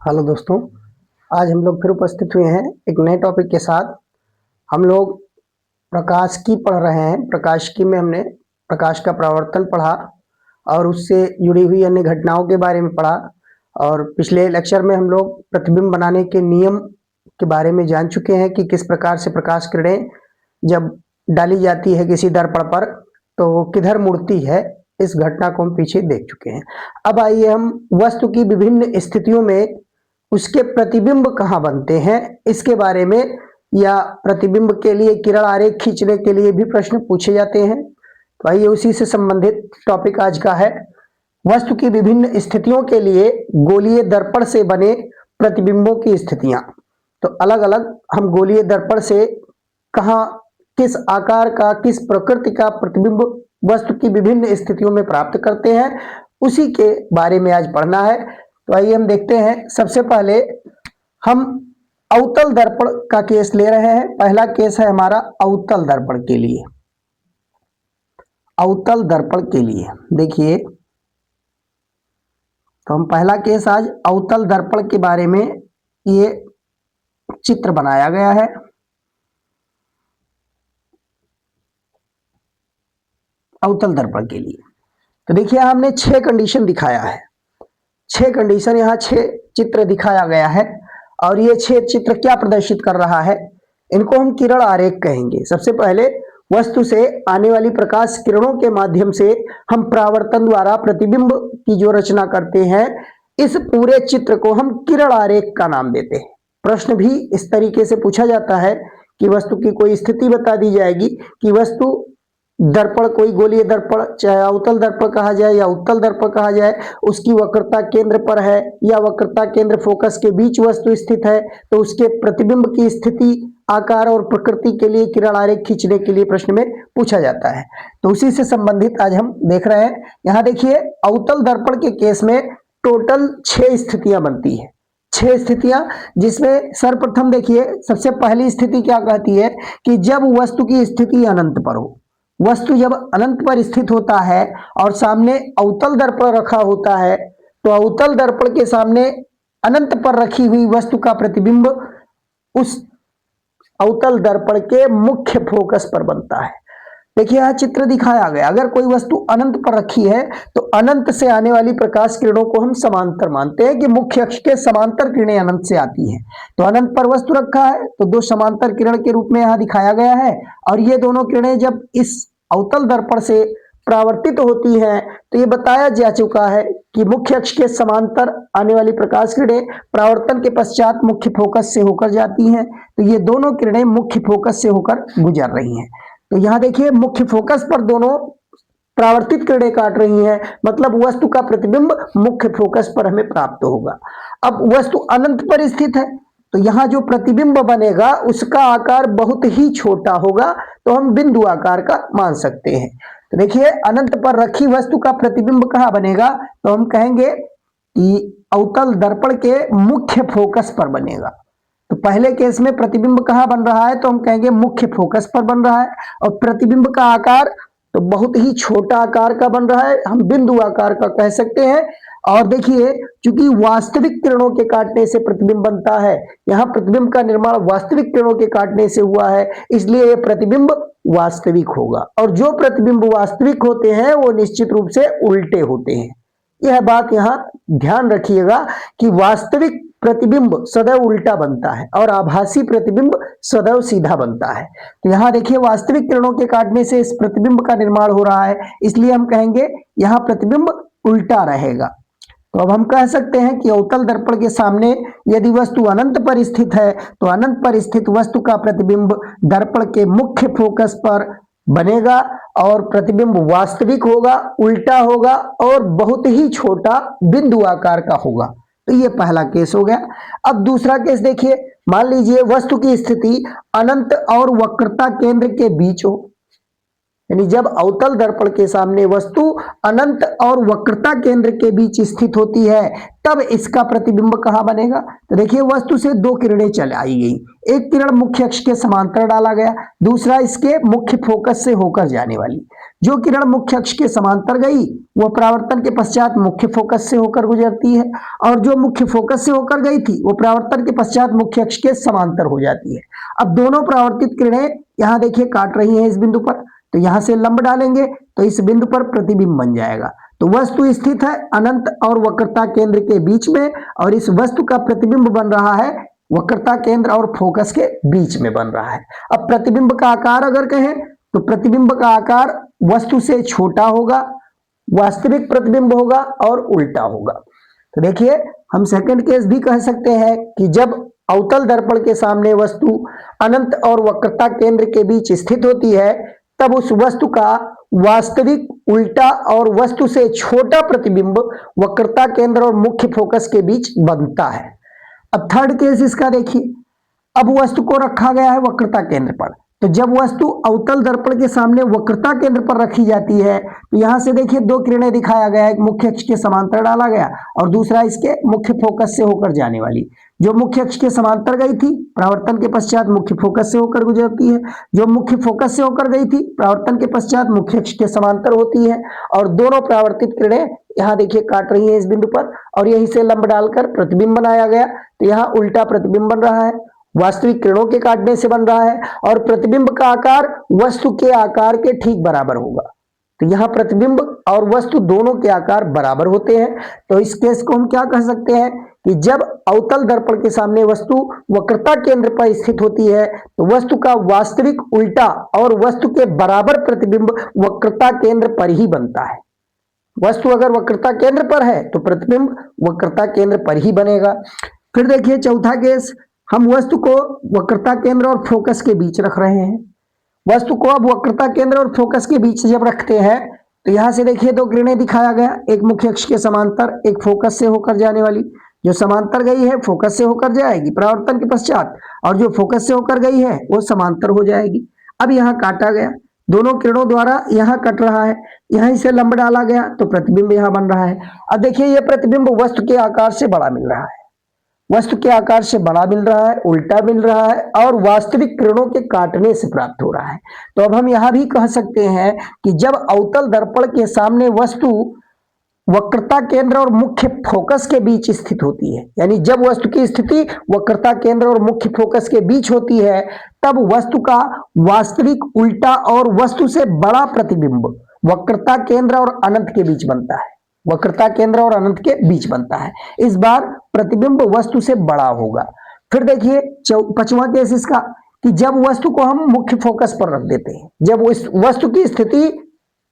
Hello दोस्तों, आज हम लोग फिर उपस्थित हुए हैं एक नए टॉपिक के साथ। हम लोग प्रकाशिकी पढ़ रहे हैं। प्रकाशिकी में हमने प्रकाश का परावर्तन पढ़ा और उससे जुड़ी हुई अन्य घटनाओं के बारे में पढ़ा। और पिछले लेक्चर में हम लोग प्रतिबिंब बनाने के नियम के बारे में जान चुके हैं कि किस प्रकार से प्रकाश किरणें जब डाली जाती है किसी दर्पण पर तो वो किधर मुड़ती है। इस घटना को हम पीछे देख चुके हैं। अब आइए हम वस्तु की विभिन्न स्थितियों में उसके प्रतिबिंब कहाँ बनते हैं इसके बारे में, या प्रतिबिंब के लिए किरण आरेख खींचने के लिए भी प्रश्न पूछे जाते हैं। तो आइए उसी से संबंधित टॉपिक आज का है, वस्तु की विभिन्न स्थितियों के लिए गोलीय दर्पण से बने प्रतिबिंबों की स्थितियां। तो अलग अलग हम गोलीय दर्पण से कहाँ, किस आकार का, किस प्रकृति का प्रतिबिंब वस्तु की विभिन्न स्थितियों में प्राप्त करते हैं, उसी के बारे में आज पढ़ना है। तो आइए हम देखते हैं। सबसे पहले हम अवतल दर्पण का केस ले रहे हैं। पहला केस है हमारा अवतल दर्पण के लिए। अवतल दर्पण के लिए देखिए, तो हम पहला केस आज अवतल दर्पण के बारे में, ये चित्र बनाया गया है। अवतल दर्पण के लिए तो देखिए हमने 6 कंडीशन दिखाया है। 6 कंडीशन, यहाँ 6 चित्र दिखाया गया है और ये 6 चित्र क्या प्रदर्शित कर रहा है, इनको हम किरण आरेख कहेंगे। सबसे पहले वस्तु से आने वाली प्रकाश किरणों के माध्यम से हम परावर्तन द्वारा प्रतिबिंब की जो रचना करते हैं, इस पूरे चित्र को हम किरण आरेख का नाम देते हैं। प्रश्न भी इस तरीके से पूछा जाता है कि वस्तु की कोई स्थिति बता दी जाएगी कि वस्तु दर्पण, कोई गोलीय दर्पण, चाहे अवतल दर्पण कहा जाए या उत्तल दर्पण कहा जाए, उसकी वक्रता केंद्र पर है या वक्रता केंद्र फोकस के बीच वस्तु स्थित है, तो उसके प्रतिबिंब की स्थिति, आकार और प्रकृति के लिए किरण आरेख खींचने के लिए प्रश्न में पूछा जाता है। तो उसी से संबंधित आज हम देख रहे हैं। यहाँ देखिए अवतल दर्पण के केस में टोटल 6 स्थितियां बनती है। 6 स्थितियां, जिसमें सर्वप्रथम देखिए सबसे पहली स्थिति क्या कहती है कि जब वस्तु की स्थिति अनंत पर हो। वस्तु जब अनंत पर स्थित होता है और सामने अवतल दर्पण रखा होता है, तो अवतल दर्पण के सामने अनंत पर रखी हुई वस्तु का प्रतिबिंब उस अवतल दर्पण के मुख्य फोकस पर बनता है। देखिए यह चित्र दिखाया गया, अगर कोई वस्तु अनंत पर रखी है तो अनंत से आने वाली प्रकाश किरणों को हम समांतर मानते हैं कि मुख्य अक्ष के समांतर किरणें अनंत से आती हैं। तो अनंत पर वस्तु रखा है तो 2 समांतर किरण के रूप में यहां दिखाया गया है, और ये दोनों किरणें जब इस अवतल दर्पण से परावर्तित होती हैं तो ये बताया जा चुका है कि मुख्य अक्ष के समांतर आने वाली प्रकाश किरणें परावर्तन के पश्चात मुख्य फोकस से होकर जाती हैं। तो ये दोनों किरणें मुख्य फोकस से होकर गुजर रही हैं। तो यहां देखिए मुख्य फोकस पर दोनों परावर्तित किरणें काट रही हैं, मतलब वस्तु का प्रतिबिंब मुख्य फोकस पर हमें प्राप्त होगा। अब वस्तु अनंत पर स्थित है तो यहां जो प्रतिबिंब बनेगा उसका आकार बहुत ही छोटा होगा, तो हम बिंदु आकार का मान सकते हैं। तो देखिए अनंत पर रखी वस्तु का प्रतिबिंब कहां बनेगा, तो हम कहेंगे कि अवतल दर्पण के मुख्य फोकस पर बनेगा। तो पहले केस में प्रतिबिंब कहां बन रहा है, तो हम कहेंगे मुख्य फोकस पर बन रहा है, और प्रतिबिंब का आकार तो बहुत ही छोटा आकार का बन रहा है, हम बिंदु आकार का कह सकते हैं। और देखिए चूंकि वास्तविक किरणों के काटने से प्रतिबिंब बनता है, यहां प्रतिबिंब का निर्माण वास्तविक किरणों के काटने से हुआ है, इसलिए यह प्रतिबिंब वास्तविक होगा। और जो प्रतिबिंब वास्तविक होते हैं वो निश्चित रूप से उल्टे होते हैं। यह बात यहां ध्यान रखिएगा कि वास्तविक प्रतिबिंब सदैव उल्टा बनता है और आभासी प्रतिबिंब सदैव सीधा बनता है। तो यहां देखिए वास्तविक किरणों के काटने से इस प्रतिबिंब का निर्माण हो रहा है, इसलिए हम कहेंगे यहां प्रतिबिंब उल्टा रहेगा। तो अब हम कह सकते हैं कि अवतल दर्पण के सामने यदि वस्तु अनंत पर स्थित है तो अनंत पर स्थित वस्तु का प्रतिबिंब दर्पण के मुख्य फोकस पर बनेगा और प्रतिबिंब वास्तविक होगा, उल्टा होगा और बहुत ही छोटा बिंदु आकार का होगा। तो ये पहला केस हो गया। अब दूसरा केस देखिए, मान लीजिए वस्तु की स्थिति अनंत और वक्रता केंद्र के बीच हो, यानी जब अवतल दर्पण के सामने वस्तु अनंत और वक्रता केंद्र के बीच स्थित होती है, तब इसका प्रतिबिंब कहां बनेगा। तो देखिए वस्तु से 2 किरणें चल आई गई, एक किरण मुख्य अक्ष के समांतर डाला गया, दूसरा इसके मुख्य फोकस से होकर जाने वाली। जो किरण मुख्य अक्ष के समांतर गई वो परावर्तन के पश्चात मुख्य फोकस से होकर गुजरती है, और जो मुख्य फोकस से होकर गई थी वो परावर्तन के पश्चात मुख्य अक्ष के समांतर हो जाती है। अब दोनों परावर्तित किरणें यहाँ देखिए काट रही हैं इस बिंदु पर, तो यहां से लंब डालेंगे तो इस बिंदु पर प्रतिबिंब बन जाएगा। तो वस्तु स्थित है अनंत और वक्रता केंद्र के बीच में, और इस वस्तु का प्रतिबिंब बन रहा है वक्रता केंद्र और फोकस के बीच में बन रहा है। अब प्रतिबिंब का आकार अगर कहें तो प्रतिबिंब का आकार वस्तु से छोटा होगा, वास्तविक प्रतिबिंब होगा और उल्टा होगा। तो देखिए हम सेकंड केस भी कह सकते हैं कि जब अवतल दर्पण के सामने वस्तु अनंत और वक्रता केंद्र के बीच स्थित होती है तब उस वस्तु का वास्तविक, उल्टा और वस्तु से छोटा प्रतिबिंब वक्रता केंद्र और मुख्य फोकस के बीच बनता है। अब थर्ड केस इसका देखिए, अब वस्तु को रखा गया है वक्रता केंद्र पर, तो जब वस्तु अवतल दर्पण के सामने वक्रता केंद्र पर रखी जाती है तो यहां से देखिए दो किरणें दिखाया गया है, एक मुख्य अक्ष के समांतर डाला गया और दूसरा इसके मुख्य फोकस से होकर जाने वाली। जो मुख्य अक्ष के समांतर गई थी परावर्तन के पश्चात मुख्य फोकस से होकर गुजरती है, जो मुख्य फोकस से होकर गई थी परावर्तन के पश्चात मुख्य अक्ष के समांतर होती है, और दोनों परावर्तित किरणें यहाँ देखिए काट रही है इस बिंदु पर, और यहीं से लंब डालकर प्रतिबिंब बनाया गया। तो यहाँ उल्टा प्रतिबिंब बन रहा है, वास्तविक किरणों के काटने से बन रहा है, और प्रतिबिंब का आकार वस्तु के आकार के ठीक बराबर होगा। तो यहां प्रतिबिंब और वस्तु दोनों के आकार बराबर होते हैं। तो इस केस को हम क्या कह सकते हैं कि जब अवतल दर्पण के सामने वस्तु वक्रता केंद्र पर स्थित होती है तो वस्तु का वास्तविक, उल्टा और वस्तु के बराबर प्रतिबिंब वक्रता केंद्र पर ही बनता है। वस्तु अगर वक्रता केंद्र पर है तो प्रतिबिंब वक्रता केंद्र पर ही बनेगा। फिर देखिए चौथा केस, हम वस्तु को वक्रता केंद्र और फोकस के बीच रख रहे हैं। वस्तु को अब वक्रता केंद्र और फोकस के बीच जब रखते हैं तो यहां से देखिए दो किरणें दिखाया गया, एक मुख्य अक्ष के समांतर, एक फोकस से होकर जाने वाली। जो समांतर गई है फोकस से होकर जाएगी परावर्तन के पश्चात, और जो फोकस से होकर गई है वो समांतर हो जाएगी। अब यहाँ काटा गया, दोनों किरणों द्वारा यहाँ कट रहा है, यहीं से लंब डाला गया तो प्रतिबिंब यहाँ बन रहा है। अब देखिए ये प्रतिबिंब वस्तु के आकार से बड़ा मिल रहा है, वस्तु के आकार से बड़ा मिल रहा है, उल्टा मिल रहा है और वास्तविक किरणों के काटने से प्राप्त हो रहा है। तो अब हम यहां भी कह सकते हैं कि जब अवतल दर्पण के सामने वस्तु वक्रता केंद्र और मुख्य फोकस के बीच स्थित होती है, यानी जब वस्तु की स्थिति वक्रता केंद्र और मुख्य फोकस के बीच होती है तब वस्तु का वास्तविक, उल्टा और वस्तु से बड़ा प्रतिबिंब वक्रता केंद्र और अनंत के बीच बनता है। वक्रता केंद्र और अनंत के बीच बनता है। इस बार प्रतिबिंब वस्तु से बड़ा होगा। फिर देखिए पांचवा केस इसका कि जब वस्तु को हम मुख्य फोकस पर रख देते हैं, जब इस वस्तु की स्थिति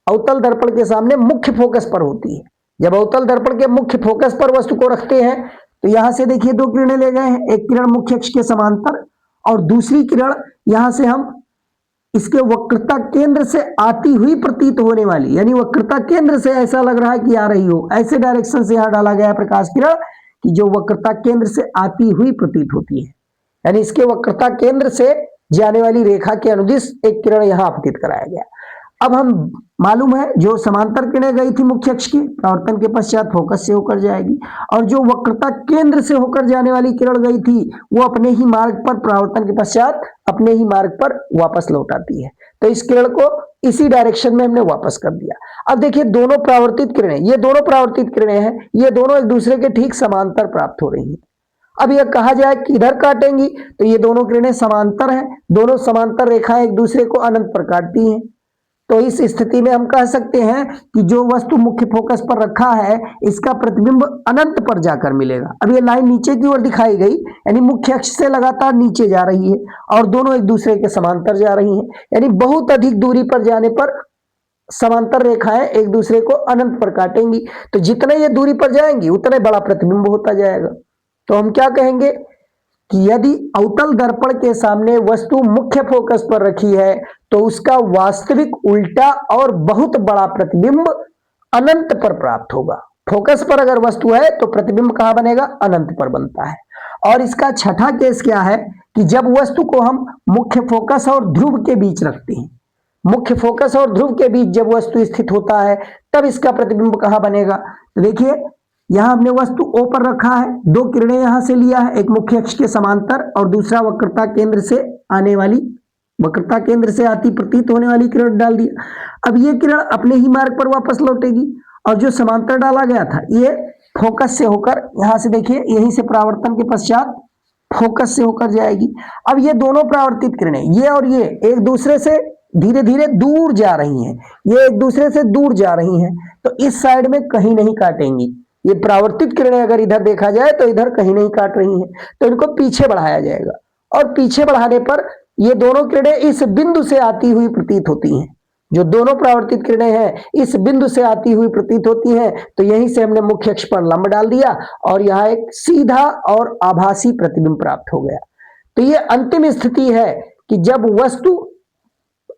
अवतल दर्पण के सामने मुख्य फोकस पर होती है, जब अवतल दर्पण के मुख्य फोकस पर वस्तु को रखते हैं तो यहां से देखिए दो किरणें ले गए हैं, एक किरण मुख्य अक्ष के समांतर और दूसरी किरण यहां से हम इसके वक्रता केंद्र से आती हुई प्रतीत होने वाली, यानी वक्रता केंद्र से ऐसा लग रहा है कि आ रही हो, ऐसे डायरेक्शन से यहां डाला गया है प्रकाश किरण कि जो वक्रता केंद्र से आती हुई प्रतीत होती है, यानी इसके वक्रता केंद्र से जाने वाली रेखा के अनुदिश एक किरण यहां आपतित कराया गया। अब हम मालूम है जो समांतर किरणें गई थी मुख्य अक्ष की परावर्तन के पश्चात फोकस से होकर जाएगी, और जो वक्रता केंद्र से होकर जाने वाली किरण गई थी वो अपने ही मार्ग पर परावर्तन के पश्चात अपने ही मार्ग पर वापस लौट आती है। तो इस किरण को इसी डायरेक्शन में हमने वापस कर दिया। अब देखिए दोनों परावर्तित किरणें, ये दोनों परावर्तित किरणें हैं, ये दोनों एक दूसरे के ठीक समांतर प्राप्त हो रही है। अब यह कहा जाए कि इधर काटेंगी तो ये दोनों किरणें समांतर हैं, दोनों समांतर रेखाएं एक दूसरे को अनंत पर काटती हैं। तो इस स्थिति में हम कह सकते हैं कि जो वस्तु मुख्य फोकस पर रखा है इसका प्रतिबिंब अनंत पर जाकर मिलेगा। अब ये लाइन नीचे की ओर दिखाई गई, यानी मुख्य अक्ष से लगातार नीचे जा रही है और दोनों एक दूसरे के समांतर जा रही हैं, यानी बहुत अधिक दूरी पर जाने पर समांतर रेखाएं एक दूसरे को अनंत पर काटेंगी। तो जितने ये दूरी पर जाएंगी उतने बड़ा प्रतिबिंब होता जाएगा। तो हम क्या कहेंगे कि यदि अवतल दर्पण के सामने वस्तु मुख्य फोकस पर रखी है तो उसका वास्तविक, उल्टा और बहुत बड़ा प्रतिबिंब अनंत पर प्राप्त होगा। फोकस पर अगर वस्तु है तो प्रतिबिंब कहां बनेगा? अनंत पर बनता है। और इसका छठा केस क्या है कि जब वस्तु को हम मुख्य फोकस और ध्रुव के बीच रखते हैं, मुख्य फोकस और ध्रुव के बीच जब वस्तु स्थित होता है तब इसका प्रतिबिंब कहां बनेगा? तो देखिए यहां हमने वस्तु O पर रखा है, दो किरणें यहां से लिया है, एक मुख्य अक्ष के समांतर और दूसरा वक्रता केंद्र से आने वाली वक्रता केंद्र से आती प्रतीत होने वाली किरण डाल दिया। अब ये किरण अपने ही मार्ग पर वापस लौटेगी और जो समांतर डाला गया था ये फोकस से होकर, यहां से देखिए यहीं से परावर्तन के पश्चात फोकस से होकर जाएगी। अब ये दोनों परावर्तित किरणें, ये और ये एक दूसरे से धीरे धीरे दूर जा रही हैं, ये एक दूसरे से दूर जा रही हैं, तो इस साइड में कहीं नहीं काटेंगी। ये परावर्तित किरणें अगर इधर देखा जाए तो इधर कहीं नहीं काट रही हैं, तो इनको पीछे बढ़ाया जाएगा और पीछे बढ़ाने पर ये दोनों किरणें इस बिंदु से आती हुई प्रतीत होती हैं। जो दोनों परावर्तित किरणें हैं इस बिंदु से आती हुई प्रतीत होती हैं, तो यहीं से हमने मुख्य अक्ष पर लंब डाल दिया और यहां एक सीधा और आभासी प्रतिबिंब प्राप्त हो गया। तो ये अंतिम स्थिति है कि जब वस्तु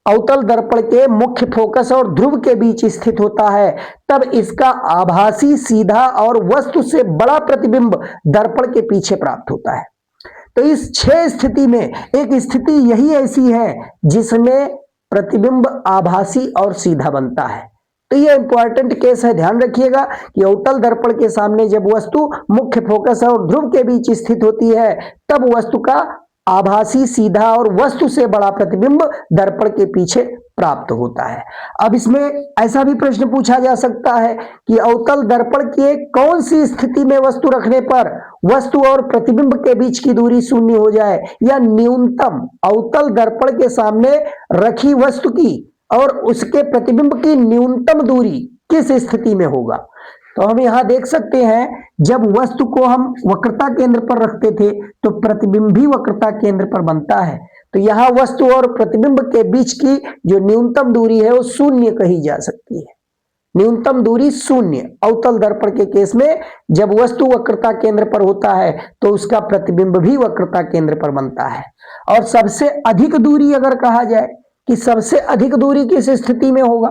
अवतल दर्पण के मुख्य फोकस और ध्रुव के बीच स्थित होता है, तब इसका आभासी, सीधा और वस्तु से बड़ा प्रतिबिंब दर्पण के पीछे प्राप्त होता है। तो इस 6 स्थिति में एक स्थिति यही ऐसी है जिसमें प्रतिबिंब आभासी और सीधा बनता है। तो ये इंपॉर्टेंट केस है, ध्यान रखिएगा कि अवतल दर्पण के सामने जब वस्तु मुख्य फोकस और ध्रुव के बीच स्थित होती है, तब वस्तु का आभासी, सीधा और वस्तु से बड़ा प्रतिबिंब दर्पण के पीछे प्राप्त होता है। अब इसमें ऐसा भी प्रश्न पूछा जा सकता है कि अवतल दर्पण के कौन सी स्थिति में वस्तु रखने पर वस्तु और प्रतिबिंब के बीच की दूरी शून्य हो जाए, या न्यूनतम अवतल दर्पण के सामने रखी वस्तु की और उसके प्रतिबिंब की न्यूनतम दूरी किस स्थिति में होगा। तो हम यहां देख सकते हैं, जब वस्तु को हम वक्रता केंद्र पर रखते थे तो प्रतिबिंब भी वक्रता केंद्र पर बनता है। तो यहां वस्तु और प्रतिबिंब के बीच की जो न्यूनतम दूरी है वो शून्य कही जा सकती है। न्यूनतम दूरी शून्य अवतल दर्पण के केस में जब वस्तु वक्रता केंद्र पर होता है तो उसका प्रतिबिंब भी वक्रता केंद्र पर बनता है। और सबसे अधिक दूरी अगर कहा जाए कि सबसे अधिक दूरी किस स्थिति में होगा,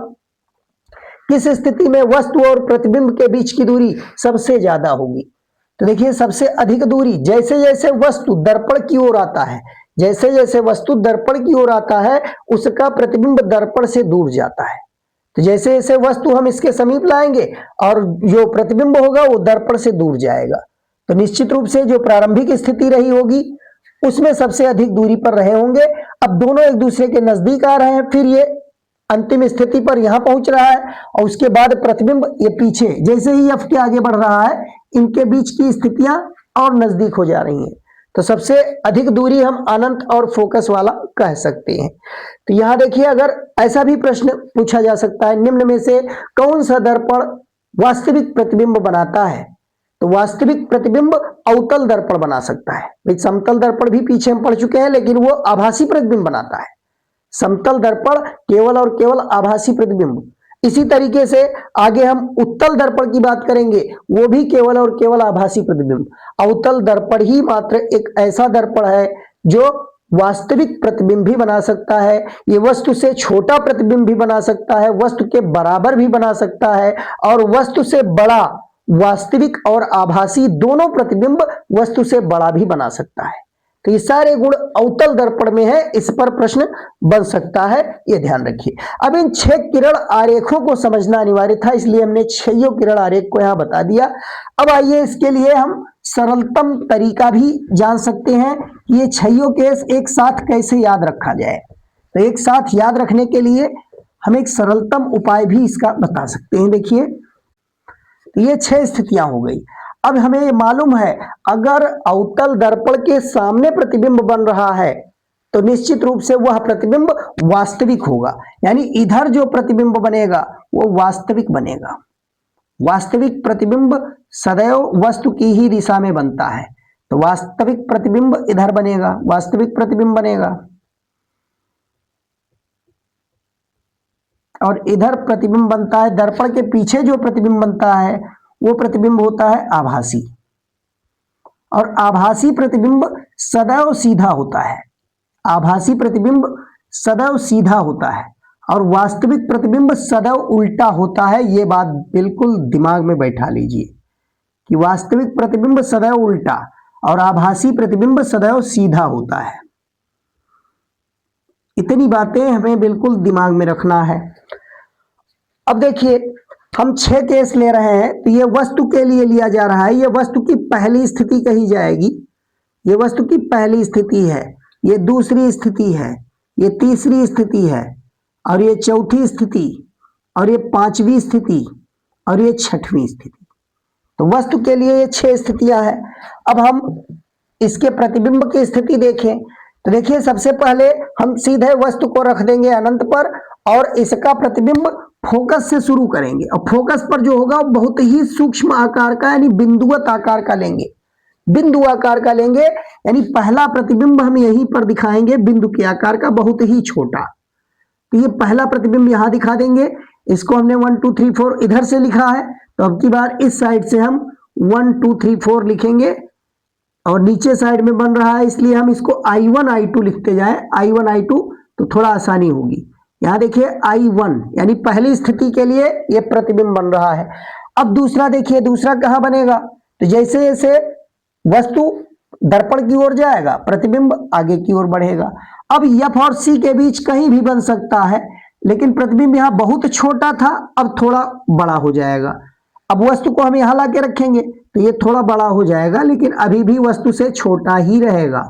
किस स्थिति में वस्तु और प्रतिबिंब के बीच की दूरी सबसे ज्यादा होगी, तो देखिए सबसे अधिक दूरी जैसे जैसे वस्तु दर्पण की ओर आता है, जैसे जैसे वस्तु दर्पण की ओर आता है उसका प्रतिबिंब दर्पण से दूर जाता है। तो जैसे जैसे वस्तु हम इसके समीप लाएंगे और जो प्रतिबिंब होगा वो दर्पण से दूर जाएगा। तो निश्चित रूप से जो प्रारंभिक स्थिति रही होगी उसमें सबसे अधिक दूरी पर रहे होंगे। अब दोनों एक दूसरे के नजदीक आ रहे हैं, फिर ये अंतिम स्थिति पर यहां पहुंच रहा है और उसके बाद प्रतिबिंब ये पीछे जैसे ही f के आगे बढ़ रहा है इनके बीच की स्थितियां और नजदीक हो जा रही हैं। तो सबसे अधिक दूरी हम अनंत और फोकस वाला कह सकते हैं। तो यहां देखिए अगर ऐसा भी प्रश्न पूछा जा सकता है, निम्न में से कौन सा दर्पण वास्तविक प्रतिबिंब बनाता है, तो वास्तविक प्रतिबिंब अवतल दर्पण बना सकता है। समतल दर्पण भी पीछे हम पढ़ चुके हैं, लेकिन वो आभासी प्रतिबिंब बनाता है। समतल दर्पण केवल और केवल आभासी प्रतिबिंब। इसी तरीके से आगे हम उत्तल दर्पण की बात करेंगे, वो भी केवल और केवल आभासी प्रतिबिंब। अवतल दर्पण ही मात्र एक ऐसा दर्पण है जो वास्तविक प्रतिबिंब भी बना सकता है, ये वस्तु से छोटा प्रतिबिंब भी बना सकता है, वस्तु के बराबर भी बना सकता है और वस्तु से बड़ा, वास्तविक और आभासी दोनों प्रतिबिंब वस्तु से बड़ा भी बना सकता है। तो ये सारे गुण अवतल दर्पण में है, इस पर प्रश्न बन सकता है, ये ध्यान रखिए। अब इन 6 किरण आरेखों को समझना अनिवार्य था, इसलिए हमने 6 किरण आरेख को यहां बता दिया। अब आइए इसके लिए हम सरलतम तरीका भी जान सकते हैं कि ये 6 केस एक साथ कैसे याद रखा जाए। तो एक साथ याद रखने के लिए हम एक सरलतम उपाय भी इसका बता सकते हैं। देखिए ये 6 स्थितियां हो गई। अब हमें मालूम है अगर अवतल दर्पण के सामने प्रतिबिंब बन रहा है तो निश्चित रूप से वह प्रतिबिंब वास्तविक होगा, यानी इधर जो प्रतिबिंब बनेगा वो वास्तविक बनेगा। वास्तविक प्रतिबिंब सदैव वस्तु की ही दिशा में बनता है, तो वास्तविक प्रतिबिंब इधर बनेगा, वास्तविक प्रतिबिंब बनेगा। और इधर प्रतिबिंब बनता है, दर्पण के पीछे जो प्रतिबिंब बनता है वो प्रतिबिंब होता है आभासी, और आभासी प्रतिबिंब सदैव सीधा होता है। आभासी प्रतिबिंब सदैव सीधा होता है और वास्तविक प्रतिबिंब सदैव उल्टा होता है। ये बात बिल्कुल दिमाग में बैठा लीजिए कि वास्तविक प्रतिबिंब सदैव उल्टा और आभासी प्रतिबिंब सदैव सीधा होता है। इतनी बातें हमें बिल्कुल दिमाग में रखना है। अब देखिए हम 6 केस ले रहे हैं, तो ये वस्तु के लिए लिया जा रहा है, ये वस्तु की पहली स्थिति कही जाएगी, ये वस्तु की पहली स्थिति है, ये दूसरी स्थिति है, ये तीसरी स्थिति है, और ये चौथी स्थिति, और ये पांचवी स्थिति, और ये छठवीं स्थिति। तो वस्तु के लिए ये 6 स्थितियां हैं। अब हम इसके प्रतिबिंब की स्थिति देखें तो देखिए, सबसे पहले हम सीधे वस्तु को रख देंगे अनंत पर और इसका प्रतिबिंब फोकस से शुरू करेंगे, और फोकस पर जो होगा वो बहुत ही सूक्ष्म आकार का यानी बिंदुवत आकार का लेंगे, बिंदु आकार का लेंगे, यानी पहला प्रतिबिंब हम यहीं पर दिखाएंगे बिंदु के आकार का, बहुत ही छोटा। तो ये पहला प्रतिबिंब यहां दिखा देंगे। इसको हमने 1 2 3 4 इधर से लिखा है, तो अब की बार इस साइड से हम 1 2 3 4 लिखेंगे, और नीचे साइड में बन रहा है इसलिए हम इसको I1 I2 लिखते जाएं, I1 I2, तो थोड़ा आसानी होगी। यहां देखिए I1 यानी पहली स्थिति के लिए ये प्रतिबिंब बन रहा है। अब दूसरा देखिए, दूसरा कहां बनेगा, तो जैसे जैसे वस्तु दर्पण की ओर जाएगा प्रतिबिंब आगे की ओर बढ़ेगा। अब F और C के बीच कहीं भी बन सकता है, लेकिन प्रतिबिंब यहां बहुत छोटा था, अब थोड़ा बड़ा हो जाएगा। अब वस्तु को हम यहां लाके रखेंगे तो ये थोड़ा बड़ा हो जाएगा, लेकिन अभी भी वस्तु से छोटा ही रहेगा,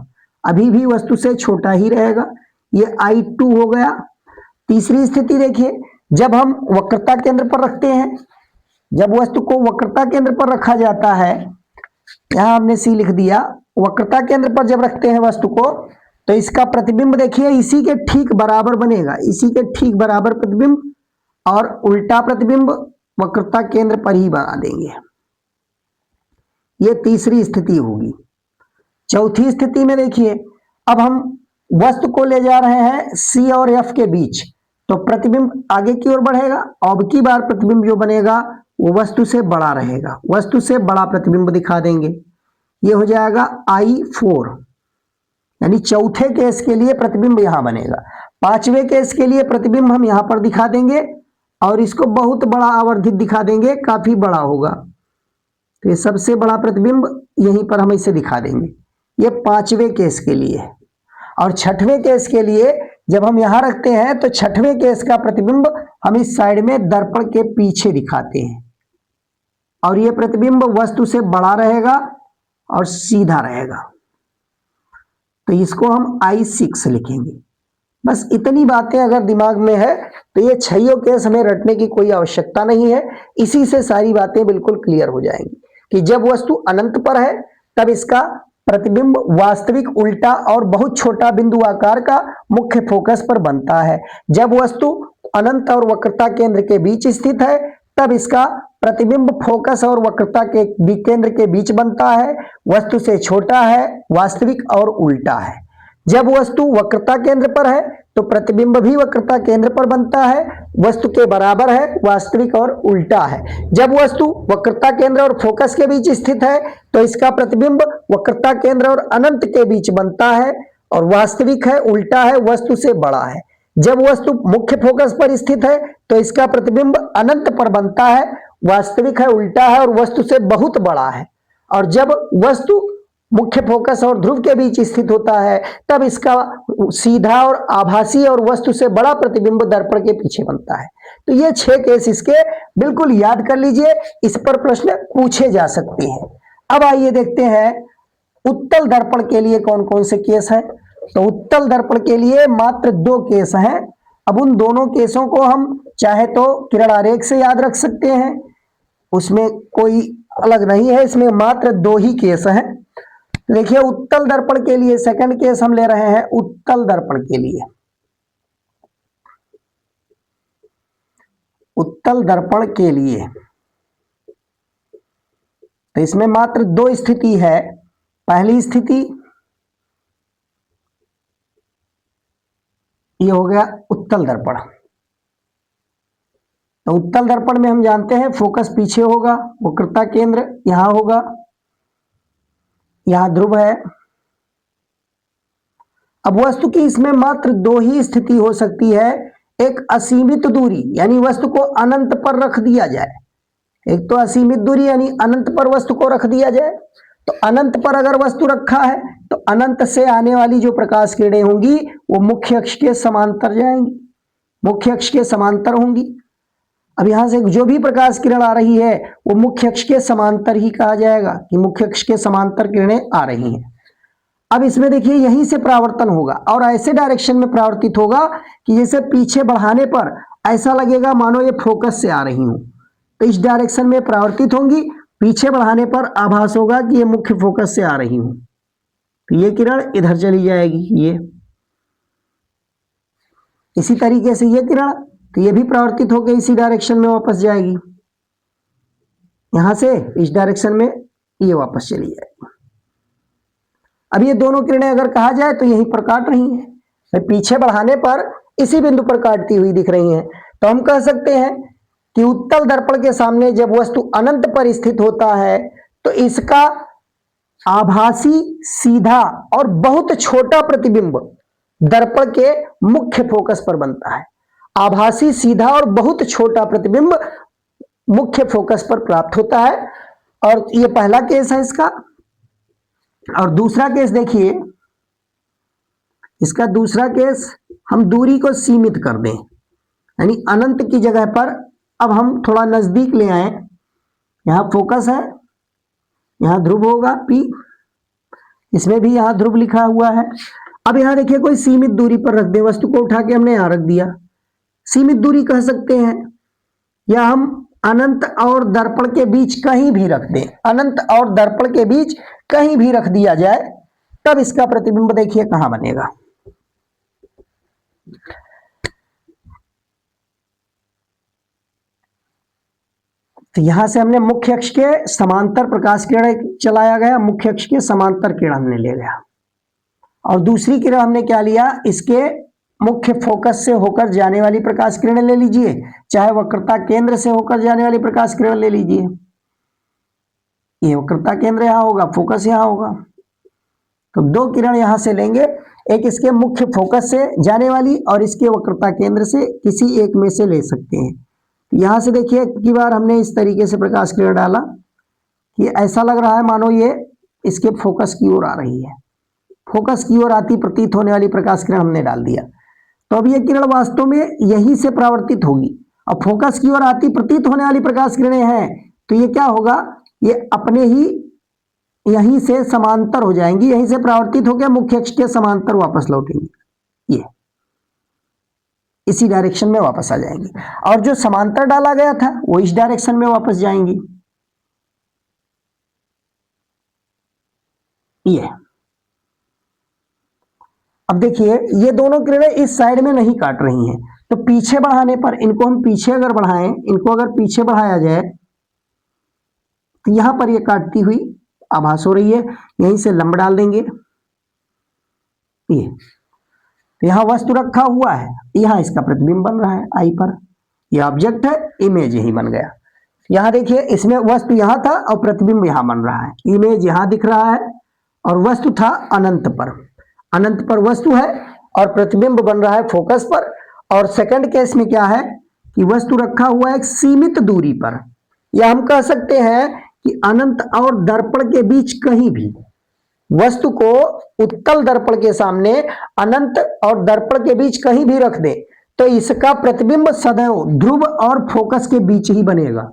अभी भी वस्तु से छोटा ही रहेगा। ये I2 हो गया। तीसरी स्थिति देखिए, जब हम वक्रता केंद्र पर रखते हैं, जब वस्तु को वक्रता केंद्र पर रखा जाता है, यहां हमने C लिख दिया, वक्रता केंद्र पर जब रखते हैं वस्तु को, तो इसका प्रतिबिंब देखिए इसी के ठीक बराबर बनेगा, इसी के ठीक बराबर प्रतिबिंब, और उल्टा प्रतिबिंब वक्रता केंद्र पर ही बना देंगे। ये तीसरी स्थिति होगी। चौथी स्थिति में देखिए, अब हम वस्तु को ले जा रहे हैं C और F के बीच, तो प्रतिबिंब आगे की ओर बढ़ेगा, अब की बार प्रतिबिंब जो बनेगा वो वस्तु से बड़ा रहेगा, वस्तु से बड़ा प्रतिबिंब दिखा देंगे। ये हो जाएगा I4, यानी चौथे केस के लिए प्रतिबिंब यहां बनेगा। पांचवें केस के लिए प्रतिबिंब हम यहां पर दिखा देंगे और इसको बहुत बड़ा आवर्धित दिखा देंगे, काफी बड़ा होगा, तो ये सबसे बड़ा प्रतिबिंब यहीं पर हम इसे दिखा देंगे। ये पांचवें केस के लिए है। और छठवें केस के लिए जब हम यहां रखते हैं तो छठवें केस का प्रतिबिंब हम इस साइड में दर्पण के पीछे दिखाते हैं, और यह प्रतिबिंब वस्तु से बड़ा रहेगा और सीधा रहेगा, तो इसको हम I6 लिखेंगे। बस इतनी बातें अगर दिमाग में है तो ये छहियों केस हमें रटने की कोई आवश्यकता नहीं है, इसी से सारी बातें बिल्कुल क्लियर हो जाएंगी कि जब वस्तु अनंत पर है तब इसका प्रतिबिंब वास्तविक उल्टा और बहुत छोटा बिंदु आकार का मुख्य फोकस पर बनता है। जब वस्तु अनंत और वक्रता केंद्र के बीच स्थित है तब इसका प्रतिबिंब फोकस और वक्रता के केंद्र के बीच बनता है, वस्तु से छोटा है, वास्तविक और उल्टा है। जब वस्तु वक्रता केंद्र पर है तो प्रतिबिंब भी वक्रता केंद्र पर बनता है, वस्तु के बराबर है, वास्तविक और उल्टा है। जब वस्तु वक्रता केंद्र और फोकस के बीच स्थित है तो इसका प्रतिबिंब वक्रता केंद्र और अनंत के बीच बनता है और वास्तविक है, उल्टा है, वस्तु से बड़ा है। जब वस्तु मुख्य फोकस पर स्थित है तो इसका प्रतिबिंब अनंत पर बनता है, वास्तविक है, उल्टा है और वस्तु से बहुत बड़ा है। और जब वस्तु मुख्य फोकस और ध्रुव के बीच स्थित होता है तब इसका सीधा और आभासी और वस्तु से बड़ा प्रतिबिंब दर्पण के पीछे बनता है। तो ये 6 केस इसके बिल्कुल याद कर लीजिए, इस पर प्रश्न पूछे जा सकते हैं। अब आइए देखते हैं उत्तल दर्पण के लिए कौन कौन से केस हैं। तो उत्तल दर्पण के लिए मात्र 2 केस हैं। अब उन दोनों केसों को हम चाहे तो किरण आरेख से याद रख सकते हैं, उसमें कोई अलग नहीं है, इसमें मात्र 2 ही केस हैं। देखिए उत्तल दर्पण के लिए सेकंड केस हम ले रहे हैं। उत्तल दर्पण के लिए, उत्तल दर्पण के लिए तो इसमें मात्र 2 स्थिति है। पहली स्थिति ये हो गया उत्तल दर्पण। तो उत्तल दर्पण में हम जानते हैं फोकस पीछे होगा, वक्रता केंद्र यहां होगा, यहां ध्रुव है। अब वस्तु की इसमें मात्र 2 ही स्थिति हो सकती है। एक असीमित दूरी यानी वस्तु को अनंत पर रख दिया जाए, एक तो असीमित दूरी यानी अनंत पर वस्तु को रख दिया जाए। तो अनंत पर अगर वस्तु रखा है तो अनंत से आने वाली जो प्रकाश किरणें होंगी वो मुख्य अक्ष के समांतर जाएंगी, मुख्य अक्ष के समांतर होंगी। अब यहां से जो भी प्रकाश किरण आ रही है वो मुख्य अक्ष के समांतर ही कहा जाएगा कि मुख्य अक्ष के समांतर किरणें आ रही हैं। अब इसमें देखिए यहीं से परावर्तन होगा और ऐसे डायरेक्शन में परावर्तित होगा कि जैसे पीछे बढ़ाने पर ऐसा लगेगा मानो ये फोकस से आ रही हूं, तो इस डायरेक्शन में परावर्तित होंगी, पीछे बढ़ाने पर आभास होगा कि ये मुख्य फोकस से आ रही हूं, तो ये किरण इधर चली जाएगी। ये इसी तरीके से ये किरण, तो ये भी परावर्तित होकर इसी डायरेक्शन में वापस जाएगी, यहां से इस डायरेक्शन में ये वापस चली जाएगी। अब ये दोनों किरणें अगर कहा जाए तो यहीं पर काट रही हैं, पीछे बढ़ाने पर इसी बिंदु पर काटती हुई दिख रही हैं, तो हम कह सकते हैं कि उत्तल दर्पण के सामने जब वस्तु अनंत पर स्थित होता है तो इसका आभासी सीधा और बहुत छोटा प्रतिबिंब दर्पण के मुख्य फोकस पर बनता है। आभासी सीधा और बहुत छोटा प्रतिबिंब मुख्य फोकस पर प्राप्त होता है, और ये पहला केस है इसका। और दूसरा केस देखिए, इसका दूसरा केस हम दूरी को सीमित कर दें, यानी अनंत की जगह पर अब हम थोड़ा नजदीक ले आए। यहां फोकस है, यहां ध्रुव होगा P, इसमें भी यहां ध्रुव लिखा हुआ है। अब यहां देखिए कोई सीमित दूरी पर रख दे, वस्तु को उठा के हमने यहां रख दिया, सीमित दूरी कह सकते हैं, या हम अनंत और दर्पण के बीच कहीं भी रख दें, अनंत और दर्पण के बीच कहीं भी रख दिया जाए, तब इसका प्रतिबिंब देखिए कहां बनेगा। तो यहां से हमने मुख्य अक्ष के समांतर प्रकाश किरण चलाया गया, मुख्य अक्ष के समांतर किरण हमने ले गया, और दूसरी किरण हमने क्या लिया, इसके मुख्य फोकस से होकर जाने वाली प्रकाश किरण ले लीजिए, चाहे वक्रता केंद्र से होकर जाने वाली प्रकाश किरण ले लीजिए। ये वक्रता केंद्र यहां होगा, फोकस यहां होगा, तो दो किरण यहां से लेंगे, एक इसके मुख्य फोकस से जाने वाली और इसके वक्रता केंद्र से किसी एक में से ले सकते हैं। यहां से देखिए एक की बार हमने इस तरीके से प्रकाश किरण डाला कि ऐसा लग रहा है मानो ये इसके फोकस की ओर आ रही है, फोकस की ओर आती प्रतीत होने वाली प्रकाश किरण हमने डाल दिया। तो अब ये किरण वास्तव में यहीं से परावर्तित होगी, और फोकस की ओर आती प्रतीत होने वाली प्रकाश किरणें हैं, तो ये क्या होगा, ये अपने ही यहीं से समांतर हो जाएंगी, यहीं से परावर्तित होकर मुख्य अक्ष के समांतर वापस लौटेंगी, ये इसी डायरेक्शन में वापस आ जाएंगी, और जो समांतर डाला गया था वो इस डायरेक्शन में वापस जाएंगी। ये अब देखिए ये दोनों किरणें इस साइड में नहीं काट रही हैं, तो पीछे बढ़ाने पर इनको हम पीछे अगर बढ़ाएं, इनको अगर पीछे बढ़ाया जाए तो यहां पर ये काटती हुई आभास हो रही है, यहीं से लंब डाल देंगे। ये तो यहां वस्तु रखा हुआ है, यहां इसका प्रतिबिंब बन रहा है आई पर, ये ऑब्जेक्ट है, इमेज यही बन गया। यहां देखिए इसमें वस्तु यहां था और प्रतिबिंब यहां बन रहा है, इमेज यहां दिख रहा है, और वस्तु था अनंत पर, अनंत पर वस्तु है और प्रतिबिंब बन रहा है फोकस पर। और सेकंड केस में क्या है कि वस्तु रखा हुआ है एक सीमित दूरी पर, या हम कह सकते हैं कि अनंत और दर्पण के बीच कहीं भी वस्तु को उत्तल दर्पण के सामने अनंत और दर्पण के बीच कहीं भी रख दे तो इसका प्रतिबिंब सदैव ध्रुव और फोकस के बीच ही बनेगा,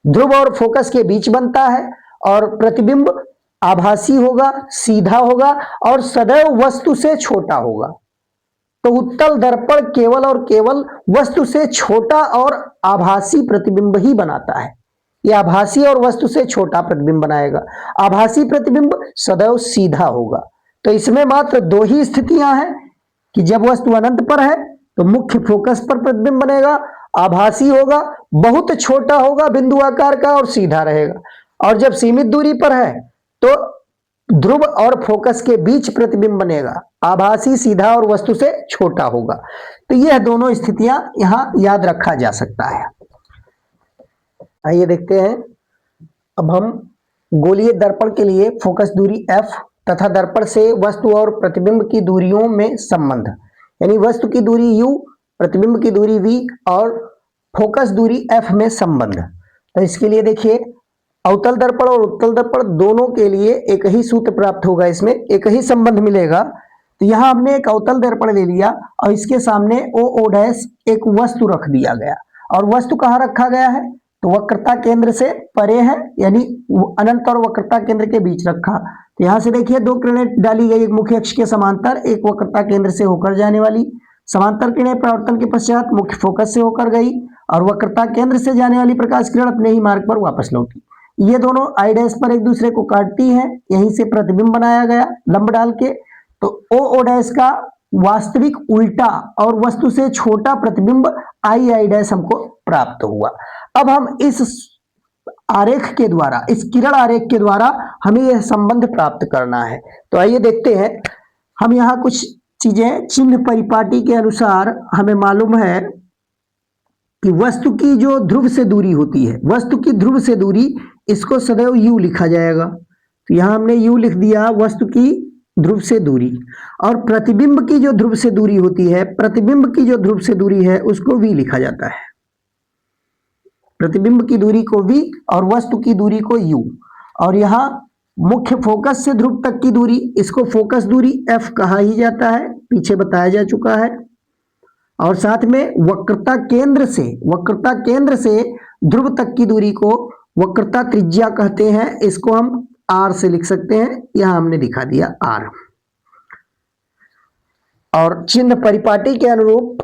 ध्रुव और फोकस के बीच बनता है, और प्रतिबिंब आभासी होगा, सीधा होगा और सदैव वस्तु से छोटा होगा। तो उत्तल दर्पण केवल और केवल वस्तु से छोटा और आभासी प्रतिबिंब ही बनाता है, यह आभासी और वस्तु से छोटा प्रतिबिंब बनाएगा, आभासी प्रतिबिंब सदैव सीधा होगा। तो इसमें मात्र दो ही स्थितियां हैं कि जब वस्तु अनंत पर है तो मुख्य फोकस पर प्रतिबिंब बनेगा, आभासी होगा, बहुत छोटा होगा, बिंदु आकार का और सीधा रहेगा, और जब सीमित दूरी पर है तो ध्रुव और फोकस के बीच प्रतिबिंब बनेगा, आभासी, सीधा और वस्तु से छोटा होगा। तो यह दोनों स्थितियां यहां याद रखा जा सकता है। आइए देखते हैं, अब हम गोलीय दर्पण के लिए फोकस दूरी f तथा दर्पण से वस्तु और प्रतिबिंब की दूरियों में संबंध, यानी वस्तु की दूरी u, प्रतिबिंब की दूरी v और फोकस दूरी f में संबंध। तो इसके लिए देखिए अवतल दर्पण और उत्तल दर्पण दोनों के लिए एक ही सूत्र प्राप्त होगा, इसमें एक ही संबंध मिलेगा। तो यहां हमने एक अवतल दर्पण ले लिया और इसके सामने o o' एक वस्तु रख दिया गया, और वस्तु कहां रखा गया है, तो वक्रता केंद्र से परे है, यानी अनंत और वक्रता केंद्र के बीच रखा। तो यहां से देखिए दो किरणें डाली गई, एक मुख्य अक्ष के समांतर, एक वक्रता केंद्र से होकर जाने वाली। समांतर किरणें प्रवर्तन के पश्चात मुख्य फोकस से होकर गई और वक्रता केंद्र से जाने वाली प्रकाश किरण अपने ही मार्ग पर वापस लौटी। ये दोनों आई डैश पर एक दूसरे को काटती हैं, यहीं से प्रतिबिंब बनाया गया लंब डाल के। तो ओ डैश का वास्तविक उल्टा और वस्तु से छोटा प्रतिबिंब आई डैश हमको प्राप्त हुआ। अब हम इस आरेख के द्वारा, इस किरण आरेख के द्वारा हमें यह संबंध प्राप्त करना है। तो आइए देखते हैं। हम यहां कुछ चीजें चिन्ह परिपाटी के अनुसार हमें मालूम है कि वस्तु की जो ध्रुव से दूरी होती है, वस्तु की ध्रुव से दूरी, इसको सदैव u लिखा जाएगा। तो यहां हमने u लिख दिया, वस्तु की ध्रुव से दूरी। और प्रतिबिंब की जो ध्रुव से दूरी होती है, प्रतिबिंब की जो ध्रुव से दूरी है उसको v लिखा जाता है। प्रतिबिंब की दूरी को v और वस्तु की दूरी को u। और यहां मुख्य फोकस से ध्रुव तक की दूरी, इसको फोकस दूरी f कहा ही जाता है, पीछे बताया जा चुका है। और साथ में वक्रता केंद्र से ध्रुव तक की दूरी को वक्रता त्रिज्या कहते हैं, इसको हम r से लिख सकते हैं, यहां हमने दिखा दिया r। और चिन्ह परिपाटी के अनुरूप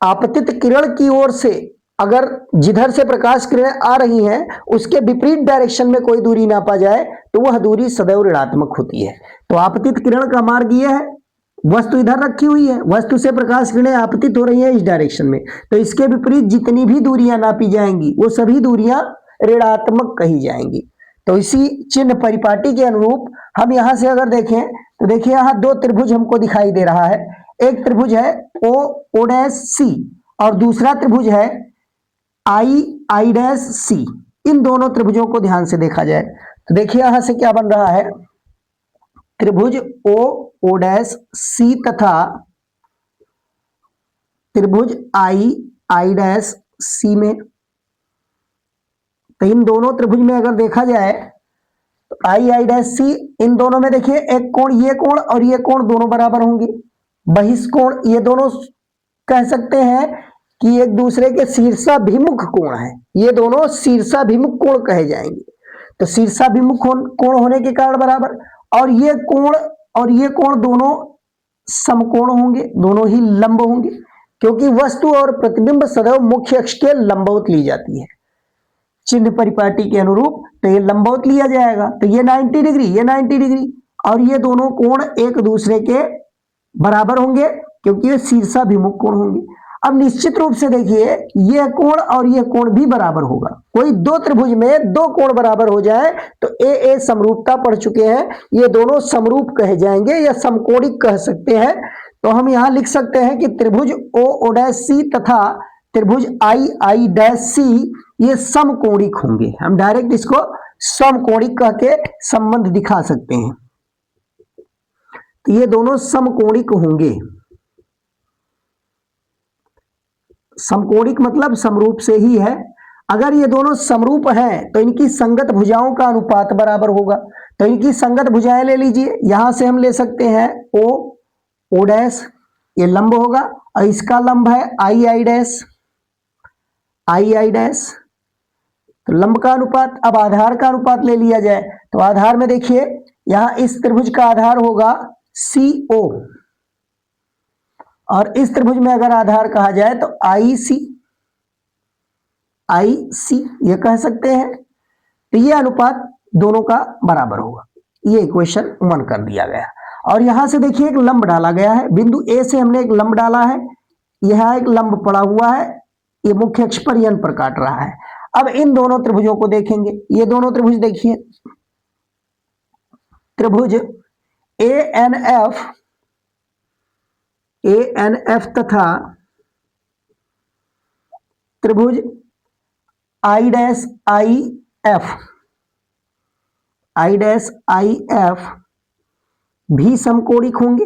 आपतित किरण की ओर से अगर जिधर से प्रकाश किरणें आ रही हैं उसके विपरीत डायरेक्शन में कोई दूरी नापा जाए तो वह दूरी सदैव ऋणात्मक होती है। तो आपतित किरण का मार्ग यह है, वस्तु इधर रखी हुई है, वस्तु से प्रकाश किरणें आपतित हो रही हैं इस डायरेक्शन में, तो इसके विपरीत जितनी भी दूरियां नापी जाएंगी वो सभी दूरियां ऋणात्मक कही जाएंगी। तो इसी चिन्ह परिपाटी के अनुरूप हम यहां से अगर देखें तो देखिए यहां दो त्रिभुज हमको दिखाई दे रहा है। एक त्रिभुज है ओ डैश सी और दूसरा त्रिभुज है आई डैश सी। इन दोनों त्रिभुजों को ध्यान से देखा जाए तो देखिए यहां से क्या बन रहा है, त्रिभुज ओ डैश सी तथा त्रिभुज आई डैश सी में। तो इन दोनों त्रिभुज में अगर देखा जाए तो आई डैश सी, इन दोनों में देखिए एक कोण, ये कोण और ये कोण दोनों बराबर होंगे। बहिष्कोण, ये दोनों कह सकते हैं कि एक दूसरे के शीर्षाभिमुख कोण है, ये दोनों शीर्षाभिमुख कोण कहे जाएंगे। तो शीर्षाभिमुख कोण होने के कारण बराबर, और ये कोण दोनों समकोण होंगे, दोनों ही लंब होंगे, क्योंकि वस्तु और प्रतिबिंब सदैव मुख्य अक्ष के लंबवत ली जाती है चिन्ह परिपाटी के अनुरूप। तो ये लंबवत लिया जाएगा, तो ये 90 डिग्री, ये 90 डिग्री, और ये दोनों कोण एक दूसरे के बराबर होंगे क्योंकि ये शीर्षाभिमुख कोण होंगे। अब निश्चित रूप से देखिए यह कोण और यह कोण भी बराबर होगा। कोई दो त्रिभुज में दो कोण बराबर हो जाए तो ए समरूपता पढ़ चुके हैं, ये दोनों समरूप कहे जाएंगे या समकोणिक कह सकते हैं। तो हम यहां लिख सकते हैं कि त्रिभुज ओ डैश सी तथा त्रिभुज आई डैश सी ये समकोणिक होंगे। हम डायरेक्ट इसको समकोणिक कह के संबंध दिखा सकते हैं। तो ये दोनों समकोणिक होंगे। समकोणिक मतलब समरूप से ही है। अगर ये दोनों समरूप हैं तो इनकी संगत भुजाओं का अनुपात बराबर होगा। तो इनकी संगत भुजाएं ले लीजिए, यहां से हम ले सकते हैं ओ डैश, ये लंब होगा, और इसका लंब है आई डैश। तो लंब का अनुपात, अब आधार का अनुपात ले लिया जाए तो आधार में देखिए यहां इस त्रिभुज का आधार होगा CO, और इस त्रिभुज में अगर आधार कहा जाए तो IC ये कह सकते हैं। तो ये अनुपात दोनों का बराबर होगा। ये इक्वेशन 1 कर दिया गया। और यहां से देखिए एक लंब डाला गया है, बिंदु A से हमने एक लंब डाला है, यहां एक लंब पड़ा हुआ है, ये मुख्य अक्ष पर n पर काट रहा है। अब इन दोनों त्रिभुजों को देखेंगे, ये दोनों त्रिभुज देखिए, त्रिभुज ANF तथा त्रिभुज I डैश IF भी समकोणिक होंगे।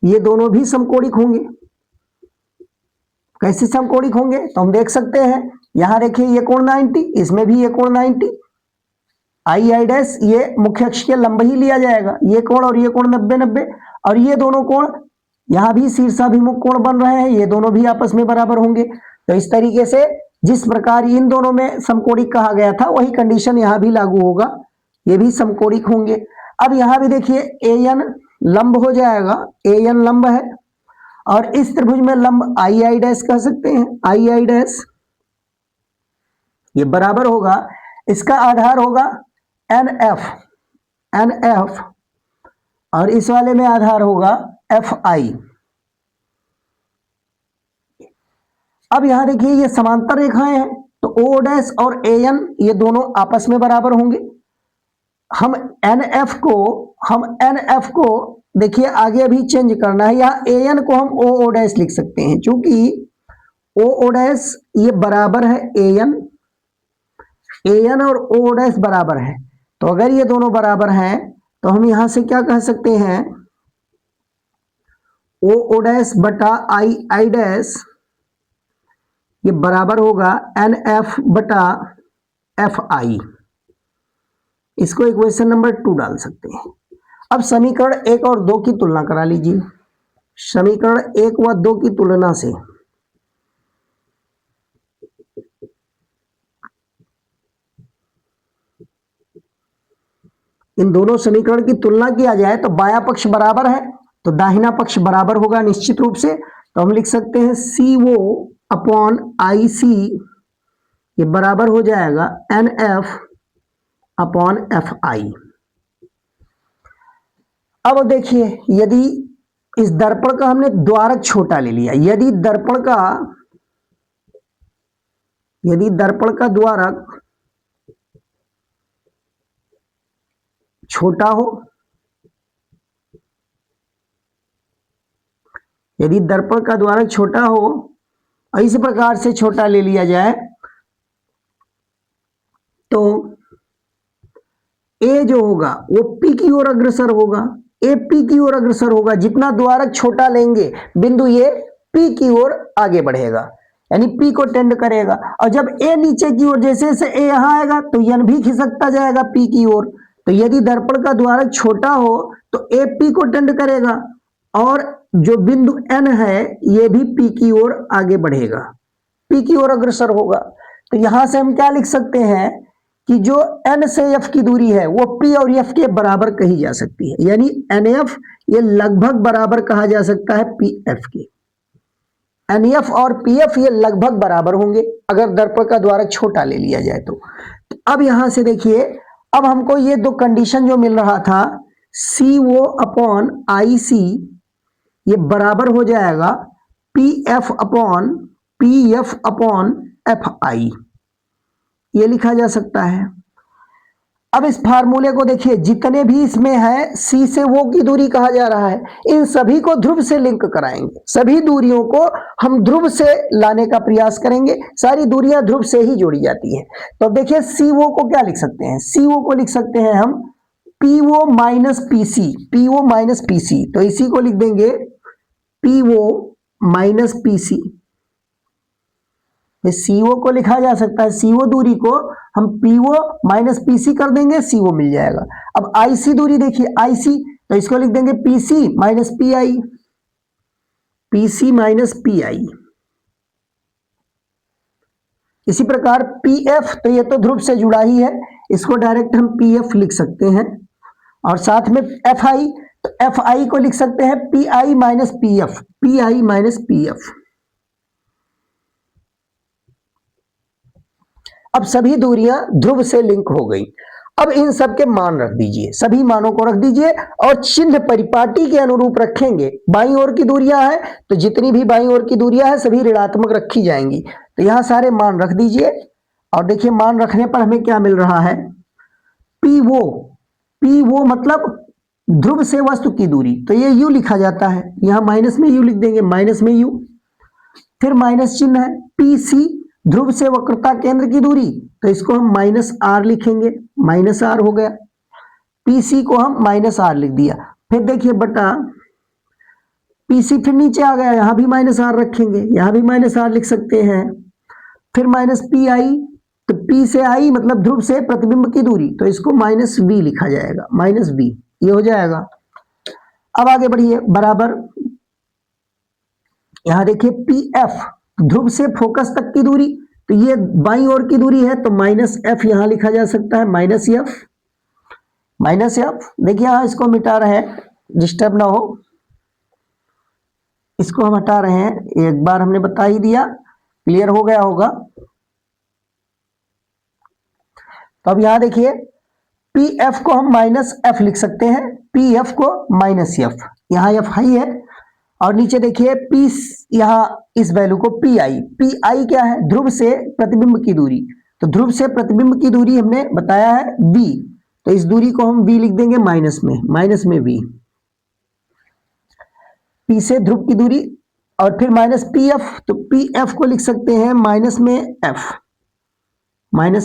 ये दोनों भी समकोणिक होंगे। कैसे समकोणिक होंगे तो हम देख सकते हैं, यहां देखिए ये कोण 90, इसमें भी ये कोण 90, आई डैश ये मुख्य अक्ष के लंब ही लिया जाएगा, ये कोण और ये कोण 90-90, और ये दोनों कोण यहां भी शीर्षाभिमुख कोण बन रहे हैं, ये दोनों भी आपस में बराबर होंगे। तो इस तरीके से जिस प्रकार इन दोनों में समकोणिक कहा गया था वही कंडीशन यहां भी लागू होगा, ये भी समकोणिक होंगे। अब यहां भी देखिए AN लंब हो जाएगा, AN लंब है और इस त्रिभुज में लंब आई डैश कह सकते हैं, आई डैश, ये बराबर होगा, इसका आधार होगा NF और इस वाले में आधार होगा FI। अब यहां देखिए ये समांतर रेखाएं हैं, तो O डैश और AN ये दोनों आपस में बराबर होंगे। हम NF को देखिए आगे अभी चेंज करना है, यहाँ AN को हम O डैश लिख सकते हैं, क्योंकि O डैश ये बराबर है AN और O डैश बराबर है। तो अगर ये दोनों बराबर हैं तो हम यहां से क्या कह सकते हैं, O डैश बटा आई डैश ये बराबर होगा NF बटा FI। इसको इक्वेशन नंबर 2 डाल सकते हैं। अब समीकरण 1 और 2 की तुलना करा लीजिए। समीकरण 1 व 2 की तुलना से इन दोनों समीकरण की तुलना किया जाए तो बायां पक्ष बराबर है तो दाहिना पक्ष बराबर होगा निश्चित रूप से। तो हम लिख सकते हैं CO अपॉन IC ये बराबर हो जाएगा NF अपॉन FI। अब देखिए यदि इस दर्पण का हमने द्वारक छोटा ले लिया, यदि दर्पण का द्वारक छोटा हो, यदि दर्पण का द्वारक छोटा हो इस प्रकार से छोटा ले लिया जाए तो A जो होगा वो P की ओर अग्रसर होगा, A P की ओर अग्रसर होगा। जितना द्वारक छोटा लेंगे बिंदु ये P की ओर आगे बढ़ेगा, यानी P को टेंड करेगा। और जब A नीचे की ओर, जैसे जैसे A यहां आएगा तो N भी खिसकता जाएगा P की ओर। तो यदि दर्पण का द्वारक छोटा हो तो A P को टेंड करेगा और जो बिंदु N है ये भी P की ओर आगे बढ़ेगा, P की ओर अग्रसर होगा। तो यहां से हम क्या लिख सकते हैं कि जो N से F की दूरी है वो P और F के बराबर कही जा सकती है, यानी NF ये लगभग बराबर कहा जा सकता है PF के। NF और PF ये लगभग बराबर होंगे अगर दर्पण का द्वारक छोटा ले लिया जाए तो। अब यहां से देखिए, अब हमको ये दो कंडीशन जो मिल रहा था CO अपॉन IC ये बराबर हो जाएगा PF अपॉन FI, ये लिखा जा सकता है। अब इस फार्मूले को देखिए, जितने भी इसमें है C से O की दूरी कहा जा रहा है, इन सभी को ध्रुव से लिंक कराएंगे, सभी दूरियों को हम ध्रुव से लाने का प्रयास करेंगे। सारी दूरियां ध्रुव से ही जोड़ी जाती हैं। तो देखिए CO को क्या लिख सकते हैं, CO को लिख सकते हैं हम PO माइनस PC, तो इसी को लिख देंगे PO माइनस PC। CO को लिखा जा सकता है, CO दूरी को हम PO माइनस PC कर देंगे, CO मिल जाएगा। अब IC दूरी देखिए, IC तो इसको लिख देंगे PC माइनस PI। इसी प्रकार PF तो ये तो ध्रुव से जुड़ा ही है, इसको डायरेक्ट हम PF लिख सकते हैं। और साथ में FI, तो FI को लिख सकते हैं PI माइनस PF। अब सभी दूरियां ध्रुव से लिंक हो गई। अब इन सब के मान रख दीजिए, सभी मानों को रख दीजिए और चिन्ह परिपाटी के अनुरूप रखेंगे। बाईं ओर की दूरियां है तो जितनी भी बाईं ओर की दूरियां है सभी ऋणात्मक रखी जाएंगी। तो यहां सारे मान रख दीजिए और देखिए मान रखने पर हमें क्या मिल रहा है, PO मतलब ध्रुव से वस्तु की दूरी, तो ये U लिखा जाता है, यहां माइनस में U लिख देंगे, माइनस में U, फिर माइनस चिन्ह है। PC ध्रुव से वक्रता केंद्र की दूरी, तो इसको हम माइनस R लिखेंगे, माइनस R हो गया। PC को हम माइनस R लिख दिया। फिर देखिए बटा PC फिर नीचे आ गया, यहां भी माइनस R रखेंगे, यहां भी माइनस R लिख सकते हैं। फिर माइनस PI, तो P से I मतलब ध्रुव से प्रतिबिंब की दूरी, तो इसको माइनस V लिखा जाएगा, माइनस V, ये हो जाएगा। अब आगे बढ़िए, बराबर यहां देखिए पी एफ, ध्रुव से फोकस तक की दूरी, तो ये बाईं ओर की दूरी है, तो माइनस एफ यहां लिखा जा सकता है, माइनस एफ, माइनस एफ। देखिए यहां इसको मिटा रहे हैं, डिस्टर्ब ना हो, इसको हम हटा रहे हैं, एक बार हमने बता ही दिया, क्लियर हो गया होगा। तो अब यहां देखिए पी एफ को हम माइनस एफ लिख सकते हैं, पी एफ को माइनस एफ, यहां एफ हाई है, और नीचे देखिए पी, यहां इस वैल्यू को पी आई क्या है, ध्रुव से प्रतिबिंब की दूरी, तो ध्रुव से प्रतिबिंब की दूरी हमने बताया है बी, तो इस दूरी को हम बी लिख देंगे माइनस में बी, पी से ध्रुव की दूरी, और फिर माइनस पी एफ, तो पी एफ को लिख सकते हैं माइनस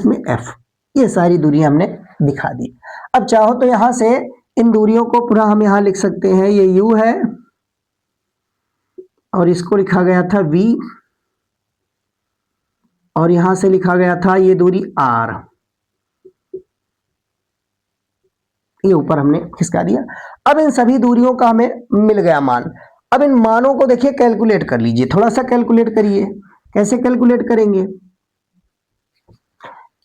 में एफ, ये सारी दूरी हमने दिखा दी। अब चाहो तो यहां से इन दूरियों को पूरा हम यहां लिख सकते हैं, ये u है और इसको लिखा गया था v, और यहां से लिखा गया था ये दूरी r, ये ऊपर हमने खिसका दिया। अब इन सभी दूरियों का हमें मिल गया मान। अब इन मानों को देखिए कैलकुलेट कर लीजिए, थोड़ा सा कैलकुलेट करिए। कैसे कैलकुलेट करेंगे,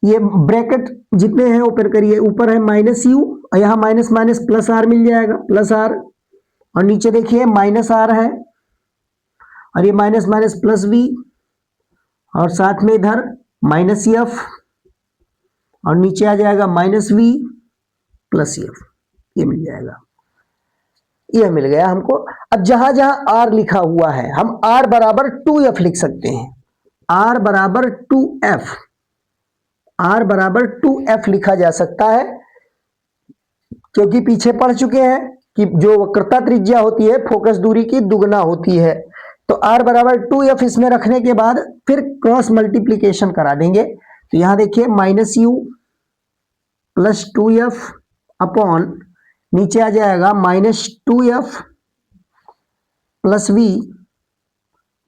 ये ब्रैकेट जितने हैं ओपन करिए, ऊपर है माइनस यू, यहां माइनस माइनस प्लस आर मिल जाएगा, प्लस आर, और नीचे देखिए माइनस आर है, और ये माइनस माइनस प्लस वी, और साथ में इधर माइनस एफ, और नीचे आ जाएगा माइनस वी प्लस एफ, ये मिल जाएगा, ये मिल गया हमको। अब जहां जहां आर लिखा हुआ है हम आर बराबर 2f लिख सकते हैं, आर बराबर 2f, आर बराबर 2f लिखा जा सकता है, क्योंकि पीछे पढ़ चुके हैं कि जो वक्रता त्रिज्या होती है फोकस दूरी की दुगना होती है। तो r बराबर 2f इसमें रखने के बाद फिर क्रॉस मल्टीप्लीकेशन करा देंगे, तो यहां देखिए minus you plus 2f upon, नीचे आ जाएगा माइनस 2f प्लस वी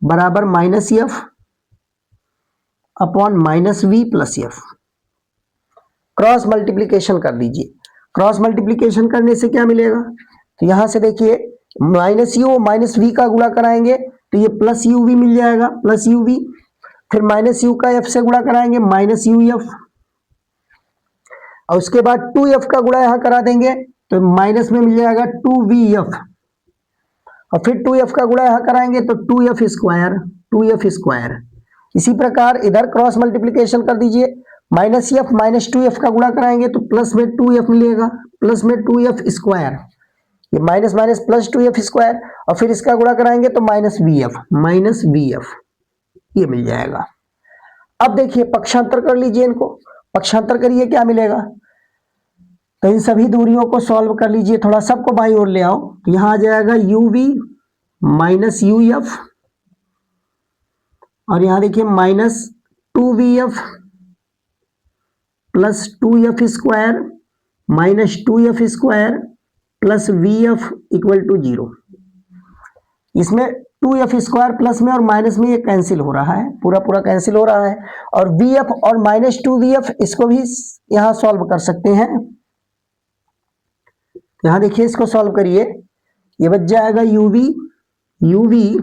बराबर minus F upon minus V plus F. Cross multiplication कर दीजिए, क्रॉस मल्टीप्लीकेशन करने से क्या मिलेगा, तो यहां से देखिए माइनस यू माइनस वी का गुणा कराएंगे तो ये प्लस यू वी मिल जाएगा, प्लस यू वी, फिर माइनस यू का एफ से गुणा कराएंगे माइनस यू एफ, और उसके बाद 2f का गुणा यहां करा देंगे तो माइनस में मिल जाएगा 2vf, और फिर 2f का गुणा यहां कराएंगे तो 2f स्क्वायर। इसी प्रकार इधर क्रॉस मल्टीप्लीकेशन कर दीजिए, माइनस एफ माइनस 2f का गुणा कराएंगे तो प्लस में 2f मिलेगा, प्लस में 2f स्क्वायर, ये minus minus plus 2f square, और फिर इसका गुणा कराएंगे तो माइनस वी एफ, ये मिल जाएगा। अब देखिए पक्षांतर कर लीजिए, इनको पक्षांतर करिए, क्या मिलेगा, तो इन सभी दूरियों को सॉल्व कर लीजिए, थोड़ा सबको बाईं ओर ले आओ, तो यहां आ जाएगा U V minus U F, और यहां देखिए minus 2vf plus 2f square minus 2f square plus vf equal to 0। इसमें 2f स्क्वायर प्लस में और माइनस में ये कैंसिल हो रहा है, पूरा पूरा कैंसिल हो रहा है, और vf और माइनस 2vf इसको भी यहां सॉल्व कर सकते हैं। यहां देखिए इसको सॉल्व करिए, ये बच जाएगा uv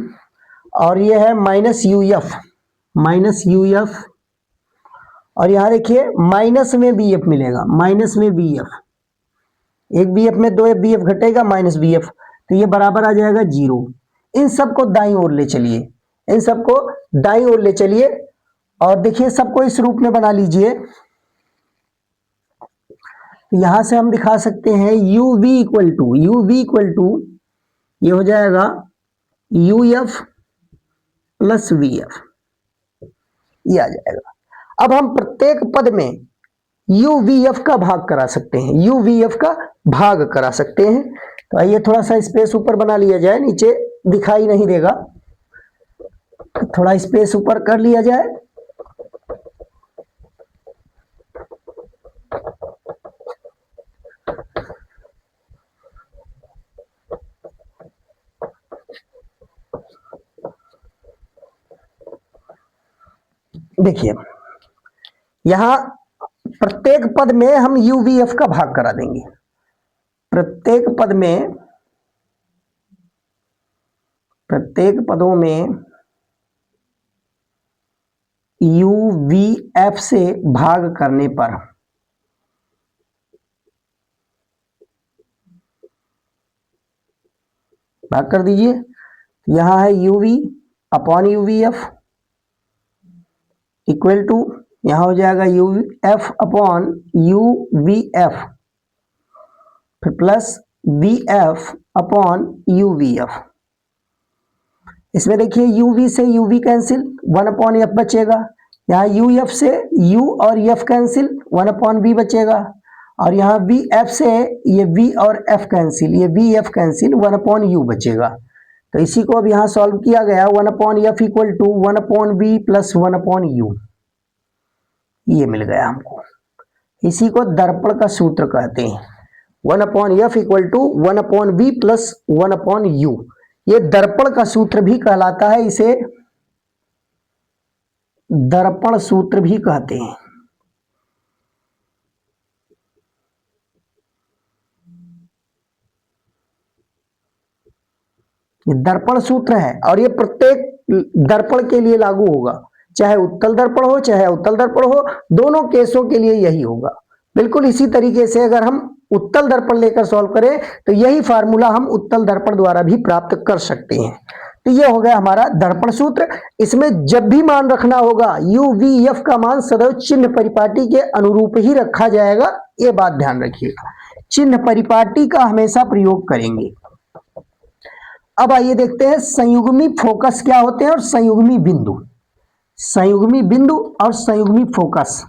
और ये है माइनस यूएफ, और यहां देखिए माइनस में bf मिलेगा, माइनस में bf, एक bf में 2f bf घटेगा माइनस bf, तो ये बराबर आ जाएगा 0। इन सबको दाईं ओर ले चलिए, इन सबको दाईं ओर ले चलिए, और देखिए सबको इस रूप में बना लीजिए। यहां से हम दिखा सकते हैं uv इक्वल टू ये हो जाएगा uf प्लस vf, ये आ जाएगा। अब हम प्रत्येक पद में uvf का भाग करा सकते हैं, uvf का भाग करा सकते हैं। तो आइए थोड़ा सा स्पेस ऊपर बना लिया जाए, नीचे दिखाई नहीं देगा, थोड़ा स्पेस ऊपर कर लिया जाए। देखिए यहां प्रत्येक पद में हम uvf का भाग करा देंगे, प्रत्येक पद में प्रत्येक पदों में यू वी एफ से भाग करने पर भाग कर दीजिए। यहां है U V upon U V F equal to, यहां हो जाएगा U F upon U V F, फिर plus V F upon U V F. इसमें देखिए यू वी से U V cancel, one upon F बचेगा। यहाँ यू एफ से यू और F cancel, one upon V बचेगा। और यहाँ वी एफ से ये वी और एफ कैंसिल, ये V F cancel, one upon you बचेगा। तो इसी को अब यहाँ सॉल्व किया गया, one upon F equal to one upon V plus one upon U, ये मिल गया हमको। इसी को दर्पण का सूत्र कहते हैं। One upon F equal to one upon V plus one upon U, ये दर्पण का सूत्र भी कहलाता है, इसे दर्पण सूत्र भी कहते हैं। ये दर्पण सूत्र है और ये प्रत्येक दर्पण के लिए लागू होगा, चाहे उत्तल दर्पण हो चाहे अवतल दर्पण हो, दोनों केसों के लिए यही होगा। बिल्कुल इसी तरीके से अगर हम उत्तल दर्पण लेकर सॉल्व करें तो यही फार्मूला हम उत्तल दर्पण द्वारा भी प्राप्त कर सकते हैं। तो ये हो गया हमारा दर्पण सूत्र। इसमें जब भी मान रखना होगा यू वी एफ का मान सदैव चिन्ह परिपाटी के अनुरूप ही रखा जाएगा, ये बात ध्यान रखिएगा। चिन्ह परिपाटी का हमेशा प्रयोग करेंगे। अब आइए देखते हैं संयुग्मी फोकस क्या होते हैं और संयुग्मी बिंदु। संयुग्मी बिंदु और संयुग्मी फोकस।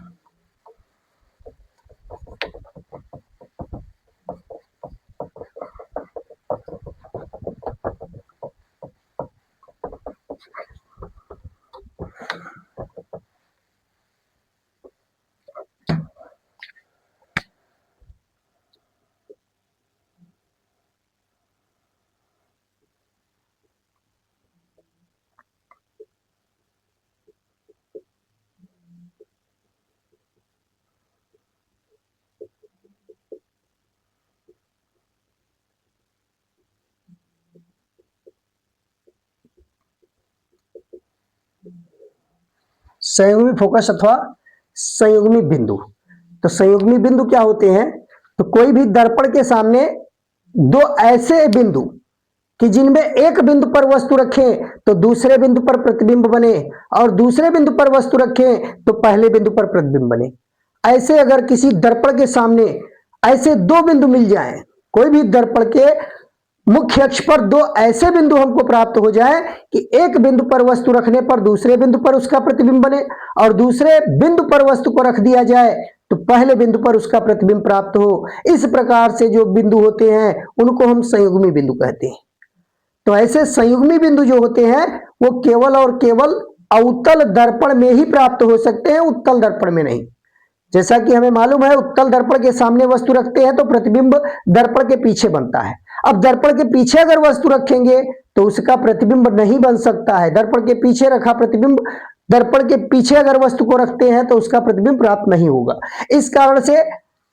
संयुग्मी फोकस अथवा संयुग्मी बिंदु। तो संयुग्मी बिंदु क्या होते हैं? तो कोई भी दर्पण के सामने दो ऐसे बिंदु कि जिनमें एक बिंदु पर वस्तु रखें तो दूसरे बिंदु पर प्रतिबिंब बने, और दूसरे बिंदु पर वस्तु रखें तो पहले बिंदु पर प्रतिबिंब बने। ऐसे अगर किसी दर्पण के सामने ऐसे दो बिंदु मिल जाएं, कोई भी दर्पण के मुख्य अक्ष पर दो ऐसे बिंदु हमको प्राप्त हो जाए कि एक बिंदु पर वस्तु रखने पर दूसरे बिंदु पर उसका प्रतिबिंब बने, और दूसरे बिंदु पर वस्तु को रख दिया जाए तो पहले बिंदु पर उसका प्रतिबिंब प्राप्त हो। इस प्रकार से जो बिंदु होते हैं उनको हम संयुग्मी बिंदु कहते हैं। तो ऐसे संयुग्मी बिंदु जो होते हैं वो केवल और केवल अवतल दर्पण में ही प्राप्त हो सकते हैं, उत्तल दर्पण में नहीं। जैसा कि हमें मालूम है उत्तल दर्पण के सामने वस्तु रखते हैं तो प्रतिबिंब दर्पण के पीछे बनता है। अब दर्पण के पीछे अगर वस्तु रखेंगे तो उसका प्रतिबिंब नहीं बन सकता है। दर्पण के पीछे रखा प्रतिबिंब, दर्पण के पीछे अगर वस्तु को रखते हैं तो उसका प्रतिबिंब प्राप्त नहीं होगा। इस कारण से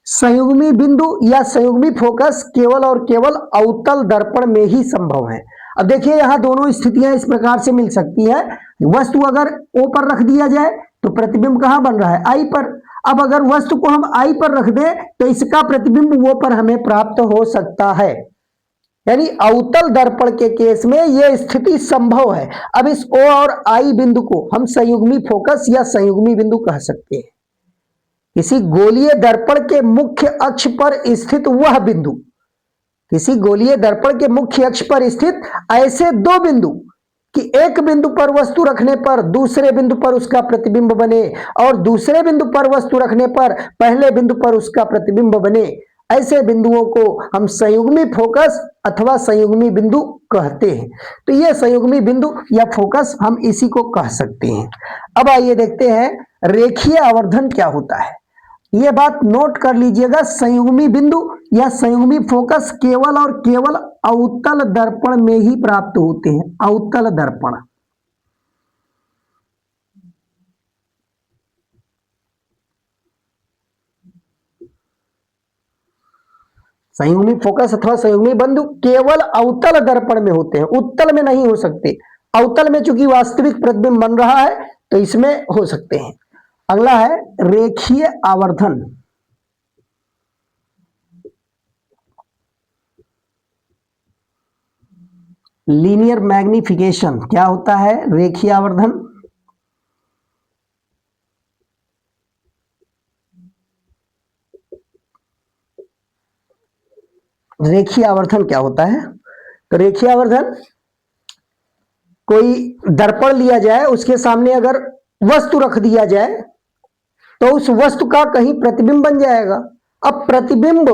संयुग्मी बिंदु या संयुग्मी फोकस केवल और केवल अवतल दर्पण में ही संभव है। अब देखिए यहां दोनों स्थितियां इस प्रकार से मिल सकती है। वस्तु अगर ओ पर रख दिया जाए तो प्रतिबिंब कहां बन रहा है? आई पर। अब अगर वस्तु को हम आई पर रख दें तो इसका प्रतिबिंब वो पर हमें प्राप्त हो सकता है। यानी अवतल दर्पण के केस में यह स्थिति संभव है। अब इस ओ और आई बिंदु को हम संयुग्मी फोकस या संयुग्मी बिंदु कह सकते हैं। किसी गोलीय दर्पण के मुख्य अक्ष पर स्थित वह बिंदु, किसी गोलीय दर्पण के मुख्य अक्ष पर स्थित ऐसे दो बिंदु कि एक बिंदु पर वस्तु रखने पर दूसरे बिंदु पर उसका प्रतिबिंब बने, और दूसरे बिंदु पर वस्तु रखने पर पहले बिंदु पर उसका प्रतिबिंब बने, ऐसे बिंदुओं को हम संयुग्मी फोकस अथवा संयुग्मी बिंदु कहते हैं। तो यह संयुग्मी बिंदु या फोकस हम इसी को कह सकते हैं। अब आइए देखते हैं रेखीय आवर्धन क्या होता है। यह बात नोट कर लीजिएगा, संयुग्मी बिंदु या संयुग्मी फोकस केवल और केवल अवतल दर्पण में ही प्राप्त होते हैं। अवतल दर्पण, संयुग्मी फोकस अथवा संयुग्मी बंधु केवल अवतल दर्पण में होते हैं, उत्तल में नहीं हो सकते। अवतल में चूंकि वास्तविक प्रतिबिंब बन रहा है तो इसमें हो सकते हैं। अगला है रेखीय आवर्धन। लीनियर मैग्निफिकेशन क्या होता है? रेखीय आवर्धन। रेखीय आवर्धन क्या होता है? तो रेखीय आवर्धन, कोई दर्पण लिया जाए, उसके सामने अगर वस्तु रख दिया जाए तो उस वस्तु का कहीं प्रतिबिंब बन जाएगा। अब प्रतिबिंब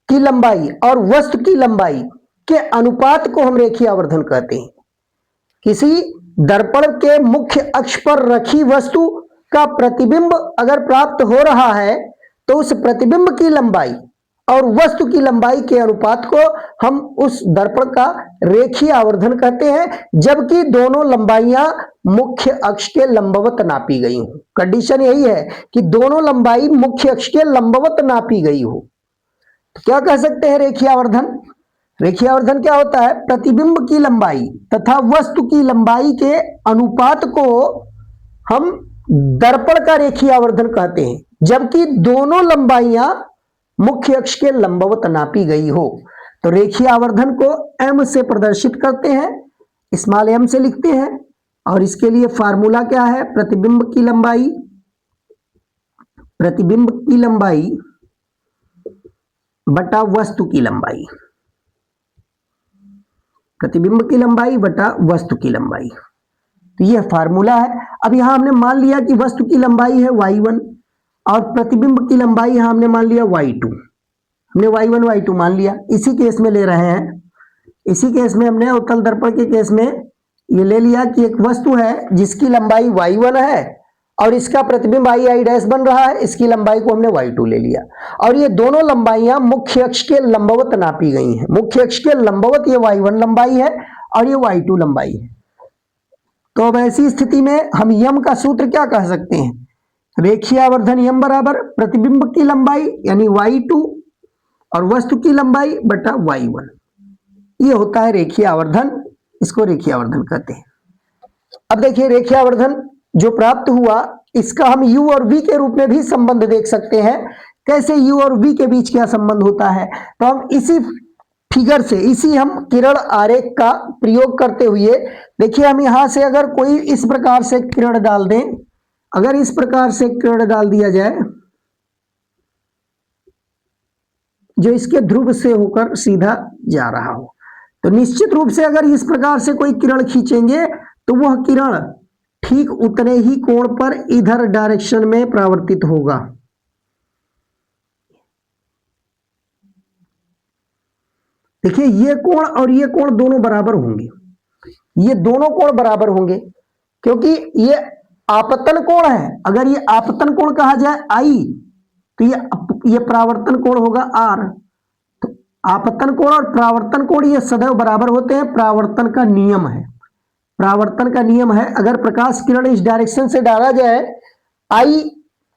की लंबाई और वस्तु की लंबाई के अनुपात को हम रेखीय आवर्धन कहते हैं। किसी दर्पण के मुख्य अक्ष पर रखी वस्तु का प्रतिबिंब अगर प्राप्त हो रहा है तो उस प्रतिबिंब की लंबाई और वस्तु की लंबाई के अनुपात को हम उस दर्पण का रेखीय आवर्धन कहते हैं, जबकि दोनों लंबाइयां मुख्य अक्ष के लंबवत नापी गई हो। कंडीशन यही है कि दोनों लंबाई मुख्य अक्ष के लंबवत नापी गई हो। तो क्या कह सकते हैं रेखीय आवर्धन? रेखीय आवर्धन क्या होता है? प्रतिबिंब की लंबाई तथा वस्तु की लंबाई के अनुपात को हम दर्पण का रेखीय आवर्धन कहते हैं, जबकि दोनों लंबाइयां मुख्य अक्ष के लंबवत नापी गई हो। तो रेखीय आवर्धन को m से प्रदर्शित करते हैं, स्मॉल m से लिखते हैं, और इसके लिए फार्मूला क्या है? प्रतिबिंब की लंबाई बटा वस्तु की लंबाई, प्रतिबिंब की लंबाई बटा वस्तु की लंबाई। तो यह फार्मूला है। अब यहां हमने मान लिया कि वस्तु की लंबाई है y1 और प्रतिबिंब की लंबाई यहां हमने मान लिया y2। हमने y1 y2 मान लिया। इसी केस में ले रहे हैं, इसी केस में हमने उत्तल दर्पण के केस में ये ले लिया कि एक वस्तु है जिसकी लंबाई y1 है और इसका प्रतिबिंब i डैश बन रहा है, इसकी लंबाई को हमने y2 ले लिया, और ये दोनों लंबाइयां मुख्य अक्ष के लंबवत नापी गई हैं। मुख्य अक्ष के लंबवत ये y1 लंबाई है और ये y2 लंबाई है। तो अब ऐसी स्थिति में हम यम का सूत्र क्या कह सकते हैं? रेखीय आवर्धन यम बराबर प्रतिबिंब की लंबाई यानी y2 और वस्तु की लंबाई बटा y1। ये होता है रेखीय आवर्धन, इसको रेखीय आवर्धन कहते हैं। अब देखिए रेखीय आवर्धन जो प्राप्त हुआ, इसका हम u और v के रूप में भी संबंध देख सकते हैं। कैसे u और v के बीच क्या संबंध होता है? तो हम इसी फिगर से, इसी हम किरण आरेख का प्रयोग करते हुए देखिए, हम यहां से अगर कोई इस प्रकार से किरण डाल दें, अगर इस प्रकार से किरण डाल दिया जाए जो इसके ध्रुव से होकर सीधा जा रहा हो, तो निश्चित रूप से अगर इस प्रकार से कोई किरण खींचेंगे तो वह किरण ठीक उतने ही कोण पर इधर डायरेक्शन में परावर्तित होगा। देखिए ये कोण और ये कोण दोनों बराबर होंगे, ये दोनों कोण बराबर होंगे क्योंकि ये आपतन कोण है। अगर ये आपतन कोण कहा जाए I, तो ये परावर्तन कोण होगा R। तो आपतन कोण और परावर्तन कोण ये सदैव बराबर होते हैं, परावर्तन का नियम है। परावर्तन का नियम है, अगर प्रकाश किरण इस डायरेक्शन से डाला जाए I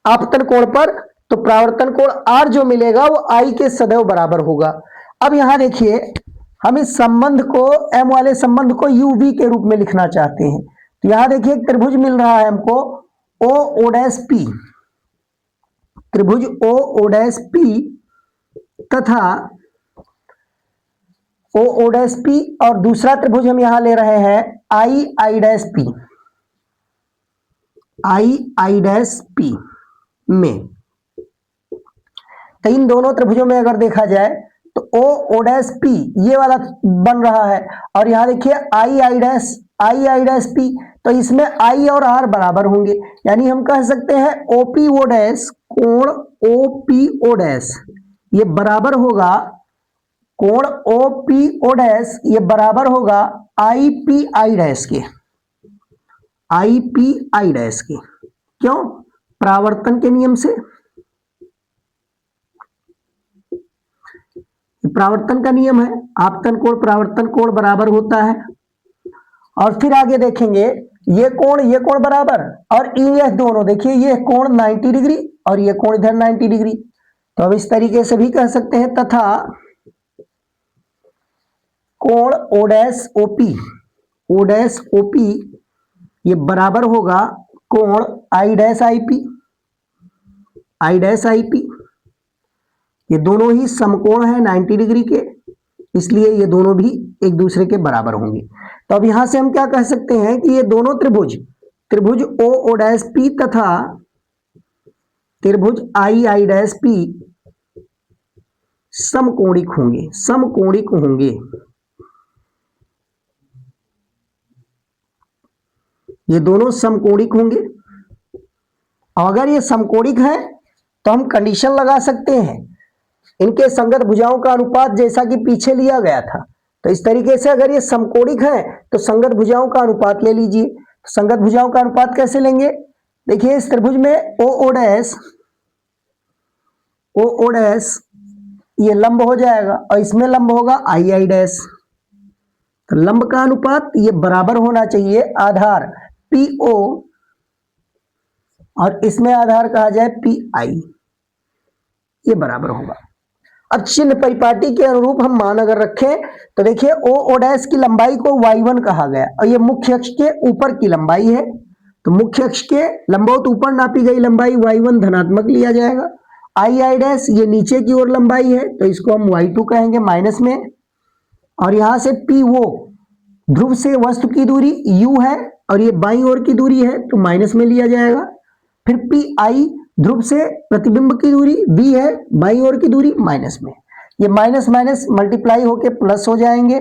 आपतन कोण पर, तो परावर्तन कोण R जो मिलेगा वो I के सदैव बराबर होगा। अब यहां देखिए, हम इस संबंध को, m वाले संबंध को uv के रूप में लिखना चाहते हैं। तो यहां देखिए एक त्रिभुज मिल रहा है हमको OO'P, त्रिभुज OO'P तथा OO'P, और दूसरा त्रिभुज हम यहां ले रहे हैं II'P, II'P में। तो इन दोनों त्रिभुजों में अगर देखा जाए तो OO'P ये वाला बन रहा है, और यहां देखिए II'P, तो इसमें I और R बराबर होंगे, यानी हम कह सकते हैं OPO' कोण OPO' ये बराबर होगा, कोण OPO' ये बराबर होगा IPI' के, IPI' के। क्यों? परावर्तन के नियम से, परावर्तन का नियम है, आपतन कोण परावर्तन कोण बराबर होता है। और फिर आगे देखेंगे ये कोण बराबर, और ये दोनों देखिए, ये कोण 90 डिग्री और ये कोण इधर 90 डिग्री। तो अब इस तरीके से भी कह सकते हैं, तथा कोण O dash OP, O dash OP ये बराबर होगा कोण I dash IP, I dash IP. ये दोनों ही समकोण है 90 डिग्री के, इसलिए ये दोनों भी एक दूसरे के बराबर होंगे। तो अब यहां से हम क्या कह सकते हैं कि ये दोनों त्रिभुज, त्रिभुज ओ ओ डैश पी तथा त्रिभुज आई आई डैश पी समकोणिक होंगे, समकोणिक होंगे। ये दोनों समकोणिक होंगे। अगर ये समकोणिक है तो हम कंडीशन लगा सकते हैं, इनके संगत भुजाओं का अनुपात जैसा कि पीछे लिया गया था। तो इस तरीके से अगर ये समकोणिक है तो संगत भुजाओं का अनुपात ले लीजिए। संगत भुजाओं का अनुपात कैसे लेंगे? देखिए इस त्रिभुज में ओ ओ डैश, ओ ओ डैश ये लंब हो जाएगा और इसमें लंब होगा आई आई डैश। तो लंब का अनुपात ये बराबर होना चाहिए आधार पी ओ और इसमें आधार कहा जाए पी आई, ये बराबर होगा। अब चिन्ह परिपाटी के अनुरूप हम मान अगर रखें तो देखिए ओ ओ डैश की लंबाई को y1 कहा गया और ये मुख्य अक्ष के ऊपर की लंबाई है। तो मुख्य अक्ष के लंबवत ऊपर नापी गई लंबाई y1 धनात्मक लिया जाएगा। आई आई डैश ये नीचे की ओर लंबाई है तो इसको हम y2 कहेंगे माइनस में। और यहां से पी वो ध्रुव से वस्तु की दूरी u है और ये बाईं ओर की दूरी है तो माइनस में लिया जाएगा। फिर पी आई ध्रुव से प्रतिबिंब की दूरी b है, बाईं ओर की दूरी माइनस में। ये माइनस माइनस मल्टीप्लाई होके प्लस हो जाएंगे।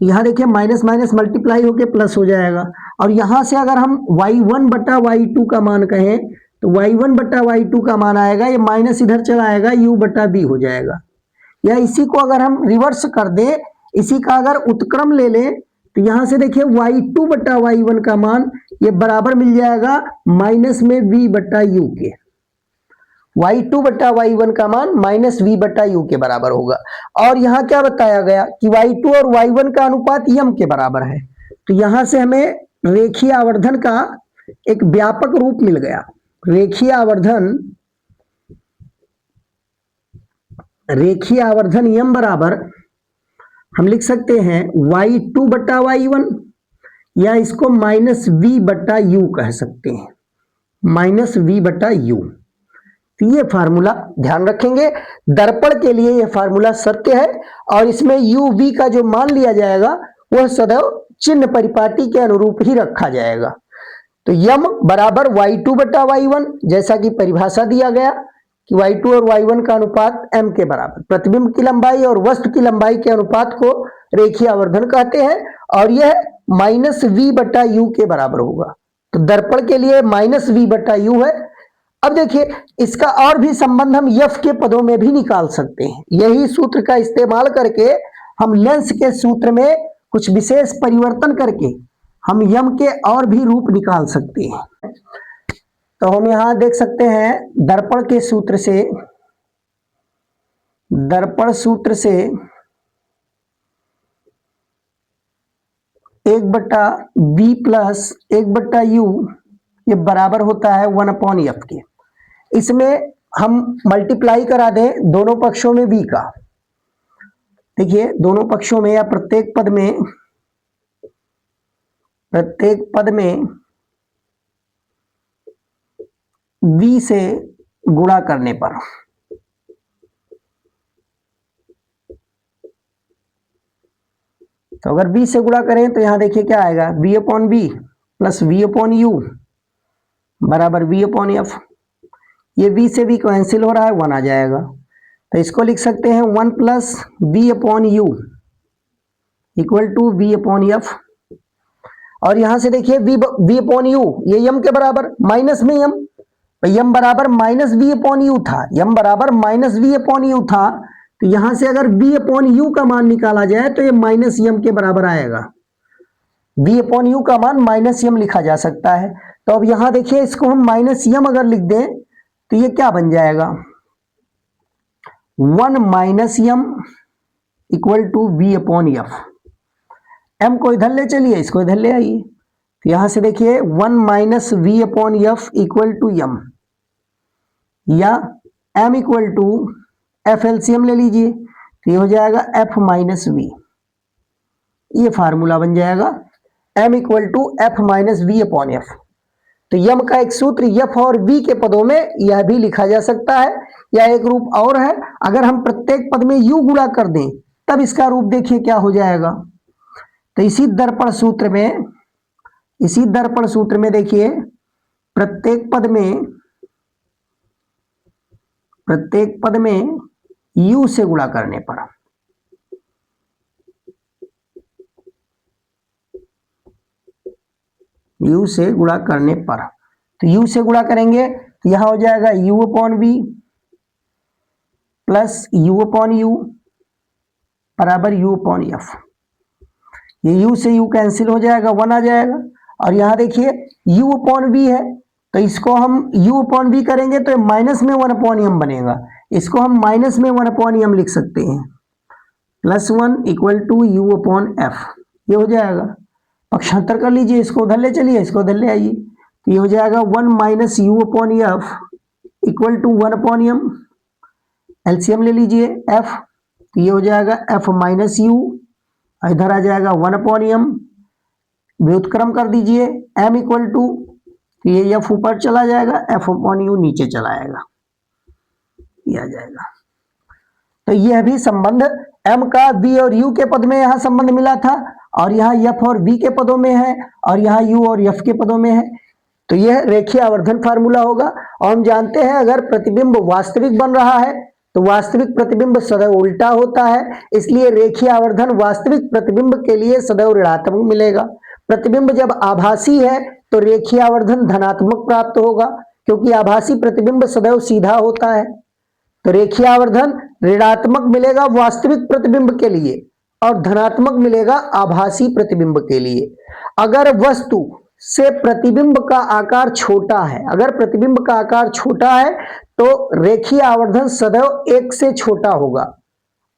यहां देखिए माइनस माइनस मल्टीप्लाई होके प्लस हो जाएगा। और यहां से अगर हम y1 बटा y2 का मान कहें तो y1 बटा y2 का मान आएगा, ये माइनस इधर चला आएगा, u बटा b हो जाएगा। या इसी को अगर हम रिवर्स कर दें, इसी का अगर उत्क्रम ले लें तो यहां से देखिए y2 बटा y1 का मान ये बराबर मिल जाएगा माइनस में v बटा u के। y2 बटा y1 का मान माइनस v बटा u के बराबर होगा। और यहां क्या बताया गया कि y2 और y1 का अनुपात यम के बराबर है। तो यहां से हमें रेखीय आवर्धन का एक व्यापक रूप मिल गया। रेखीय आवर्धन, रेखीय आवर्धन यम बराबर हम लिख सकते हैं y2 बटा y1 या इसको माइनस v बटा u कह सकते हैं, माइनस v बटा u। तो ये फार्मूला ध्यान रखेंगे, दर्पण के लिए ये फार्मूला सत्य है और इसमें u v का जो मान लिया जाएगा वह सदैव चिन्ह परिपाटी के अनुरूप ही रखा जाएगा। तो यम बराबर y2 बटा y1 जैसा कि परिभाषा दिया गया कि y2 और y1 का अनुपात m के बराबर, प्रतिबिंब की लंबाई और वस्तु की लंबाई के अनुपात को रेखीय आवर्धन कहते हैं और यह माइनस v बटा u के बराबर होगा। तो दर्पण के लिए माइनस v बटा u है। अब देखिए इसका और भी संबंध हम f के पदों में भी निकाल सकते हैं। यही सूत्र का इस्तेमाल करके हम लेंस के सूत्र में कुछ विशेष परिवर्तन करके हम यम के और भी रूप निकाल सकते हैं। तो हम यहां देख सकते हैं दर्पण के सूत्र से, दर्पण सूत्र से 1 बटा बी प्लस 1 बटा यू ये बराबर होता है 1 अपॉन एफ के। इसमें हम मल्टीप्लाई करा दें दोनों पक्षों में b का। देखिए दोनों पक्षों में या प्रत्येक पद में b से गुणा करने पर तो अगर b से गुणा करें तो यहां देखिए क्या आएगा, b upon B plus v upon U बराबर v अपॉन एफ। ये v से v कैंसिल हो रहा है, 1 आ जाएगा। तो इसको लिख सकते हैं 1 plus v upon U equal to v upon F. और यहां से देखिए v अपॉन यू ये यम के बराबर, माइनस में यम, यम बराबर माइनस v अपॉन यू था, यम बराबर माइनस v अपॉन यू था। तो यहां से अगर v अपॉन यू का मान निकाला जाए तो ये माइनस यम के बराबर आएगा। v अपॉन यू का मान माइनस यम लिखा जा सकता है। तो अब यहां देखिए इसको हम माइनस यम अगर लिख दें तो ये क्या बन जाएगा, 1 minus M equal to v upon F. m को इधर ले चलिए, इसको इधर ले आइए। तो यहां से देखिए 1 minus v upon F equal to M, या m equal to F LCM ले लीजिए। तो ये हो जाएगा एफ माइनस वी, ये फार्मूला बन जाएगा m equal to F minus V upon F. तो यम का एक सूत्र एफ और वी के पदों में यह भी लिखा जा सकता है, या एक रूप और है, अगर हम प्रत्येक पद में u गुणा कर दें तब इसका रूप देखिए क्या हो जाएगा। तो इसी दर्पण सूत्र में देखिए प्रत्येक पद में u से गुणा करने पर, u से गुणा करने पर, तो u से गुणा करेंगे तो यहां हो जाएगा u upon v plus u upon u बराबर u अपॉन एफ। ये u से u कैंसिल हो जाएगा, 1 आ जाएगा। और यहां देखिए u अपॉन v है, तो इसको हम u अपॉन v करेंगे तो माइनस में 1 अपॉन m बनेगा, इसको हम माइनस में 1 अपॉन m लिख सकते हैं, plus 1 equal to u upon F. ये हो जाएगा, पक्षांतर कर लीजिए, इसको उधर ले चलिए, इसको उधर ले आइए, तो ये हो जाएगा 1 minus U upon F equal to 1 upon M. LCM ले लीजिए एफ, तो ये हो जाएगा एफ माइनस यू, इधर आ जाएगा 1 अपॉन एम, व्युत्क्रम कर दीजिए एम इक्वल टू, तो ये एफ ऊपर चला जाएगा, एफ अपॉन यू नीचे चला आएगा, ये आ जाएगा। तो यह भी संबंध m का v और u के पद में यहां संबंध मिला था, और यहाँ f और v के पदों में है, और यहाँ u और f के पदों में है। तो यह रेखीय आवर्धन फार्मूला होगा। और हम जानते हैं अगर प्रतिबिंब वास्तविक बन रहा है तो वास्तविक प्रतिबिंब सदैव उल्टा होता है, इसलिए रेखीय आवर्धन वास्तविक प्रतिबिंब के लिए सदैव ऋणात्मक मिलेगा। प्रतिबिंब जब आभासी है तो रेखीय आवर्धन धनात्मक प्राप्त होगा, क्योंकि आभासी प्रतिबिंब सदैव सीधा होता है। तो रेखीय आवर्धन ऋणात्मक मिलेगा वास्तविक प्रतिबिंब के लिए और धनात्मक मिलेगा आभासी प्रतिबिंब के लिए। अगर वस्तु से प्रतिबिंब का आकार छोटा है, अगर प्रतिबिंब का आकार छोटा है तो रेखीय आवर्धन सदैव 1 से छोटा होगा।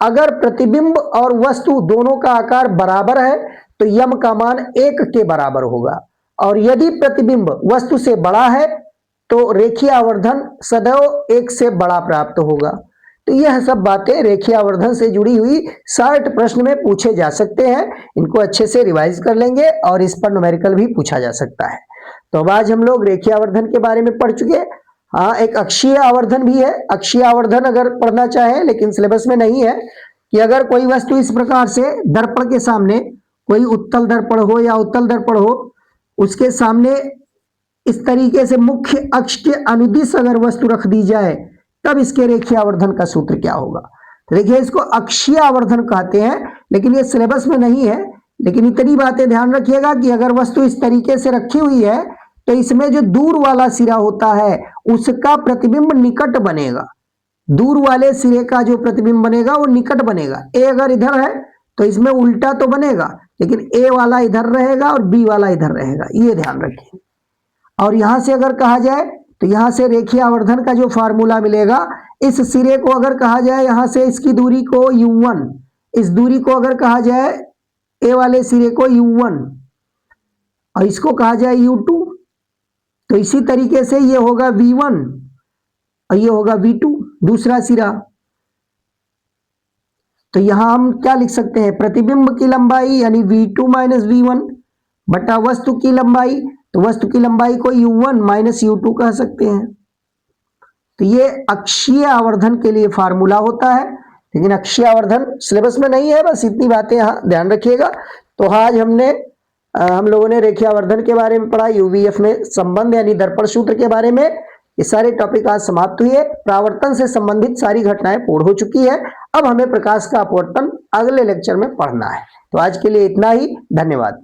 अगर प्रतिबिंब और वस्तु दोनों का आकार बराबर है तो यम का मान 1 के बराबर होगा, और यदि प्रतिबिंब वस्तु से बड़ा है तो रेखीय आवर्धन सदैव 1 से बड़ा प्राप्त होगा। तो यह सब बातें रेखीय आवर्धन से जुड़ी हुई शॉर्ट प्रश्न में पूछे जा सकते हैं, इनको अच्छे से रिवाइज कर लेंगे और इस पर न्यूमेरिकल भी पूछा जा सकता है। तो अब आज हम लोग रेखीय आवर्धन के बारे में पढ़ चुके। हाँ, एक अक्षीय आवर्धन भी है। अक्षीय आवर्धन अगर पढ़ना चाहें, लेकिन सिलेबस में नहीं है, कि अगर कोई वस्तु इस प्रकार से दर्पण के सामने, कोई उत्तल दर्पण हो या उत्तल दर्पण हो, उसके सामने इस तरीके से मुख्य अक्ष के अनुदिश अगर वस्तु रख दी जाए तब इसके रेखीय आवर्धन का सूत्र क्या होगा। तो देखिए, इसको अक्षीय आवर्धन कहते हैं, लेकिन ये सिलेबस में नहीं है। लेकिन इतनी बातें ध्यान रखिएगा कि अगर वस्तु इस तरीके से रखी हुई है तो इसमें जो दूर वाला सिरा होता है उसका प्रतिबिंब निकट बनेगा। दूर वाले सिरे का जो प्रतिबिंब बनेगा वो निकट बनेगा। ए अगर इधर है तो इसमें उल्टा तो बनेगा, लेकिन ए वाला इधर रहेगा और बी वाला इधर रहेगा, ये ध्यान रखिए। और यहां से अगर कहा जाए तो यहां से रेखीय आवर्धन का जो फार्मूला मिलेगा, इस सिरे को अगर कहा जाए, यहां से इसकी दूरी को u1, इस दूरी को अगर कहा जाए ए वाले सिरे को u1 और इसको कहा जाए u2, तो इसी तरीके से ये होगा v1 और ये होगा v2 दूसरा सिरा। तो यहां हम क्या लिख सकते हैं, प्रतिबिंब की लंबाई यानी v2 माइनस v1 बटा वस्तु की लंबाई, तो वस्तु की लंबाई को u1 माइनस u2 कह सकते हैं। तो ये अक्षीय आवर्धन के लिए फार्मूला होता है, लेकिन अक्षीय आवर्धन सिलेबस में नहीं है, बस इतनी बातें यहाँ ध्यान रखिएगा। तो आज हम लोगों ने रेखीय आवर्धन के बारे में पढ़ा, यूवीएफ में संबंध यानी दर्पण सूत्र के बारे में। ये सारे टॉपिक आज समाप्त हुए। परावर्तन से संबंधित सारी घटनाएं पूर्ण हो चुकी है। अब हमें प्रकाश का अपवर्तन अगले लेक्चर में पढ़ना है। तो आज के लिए इतना ही, धन्यवाद।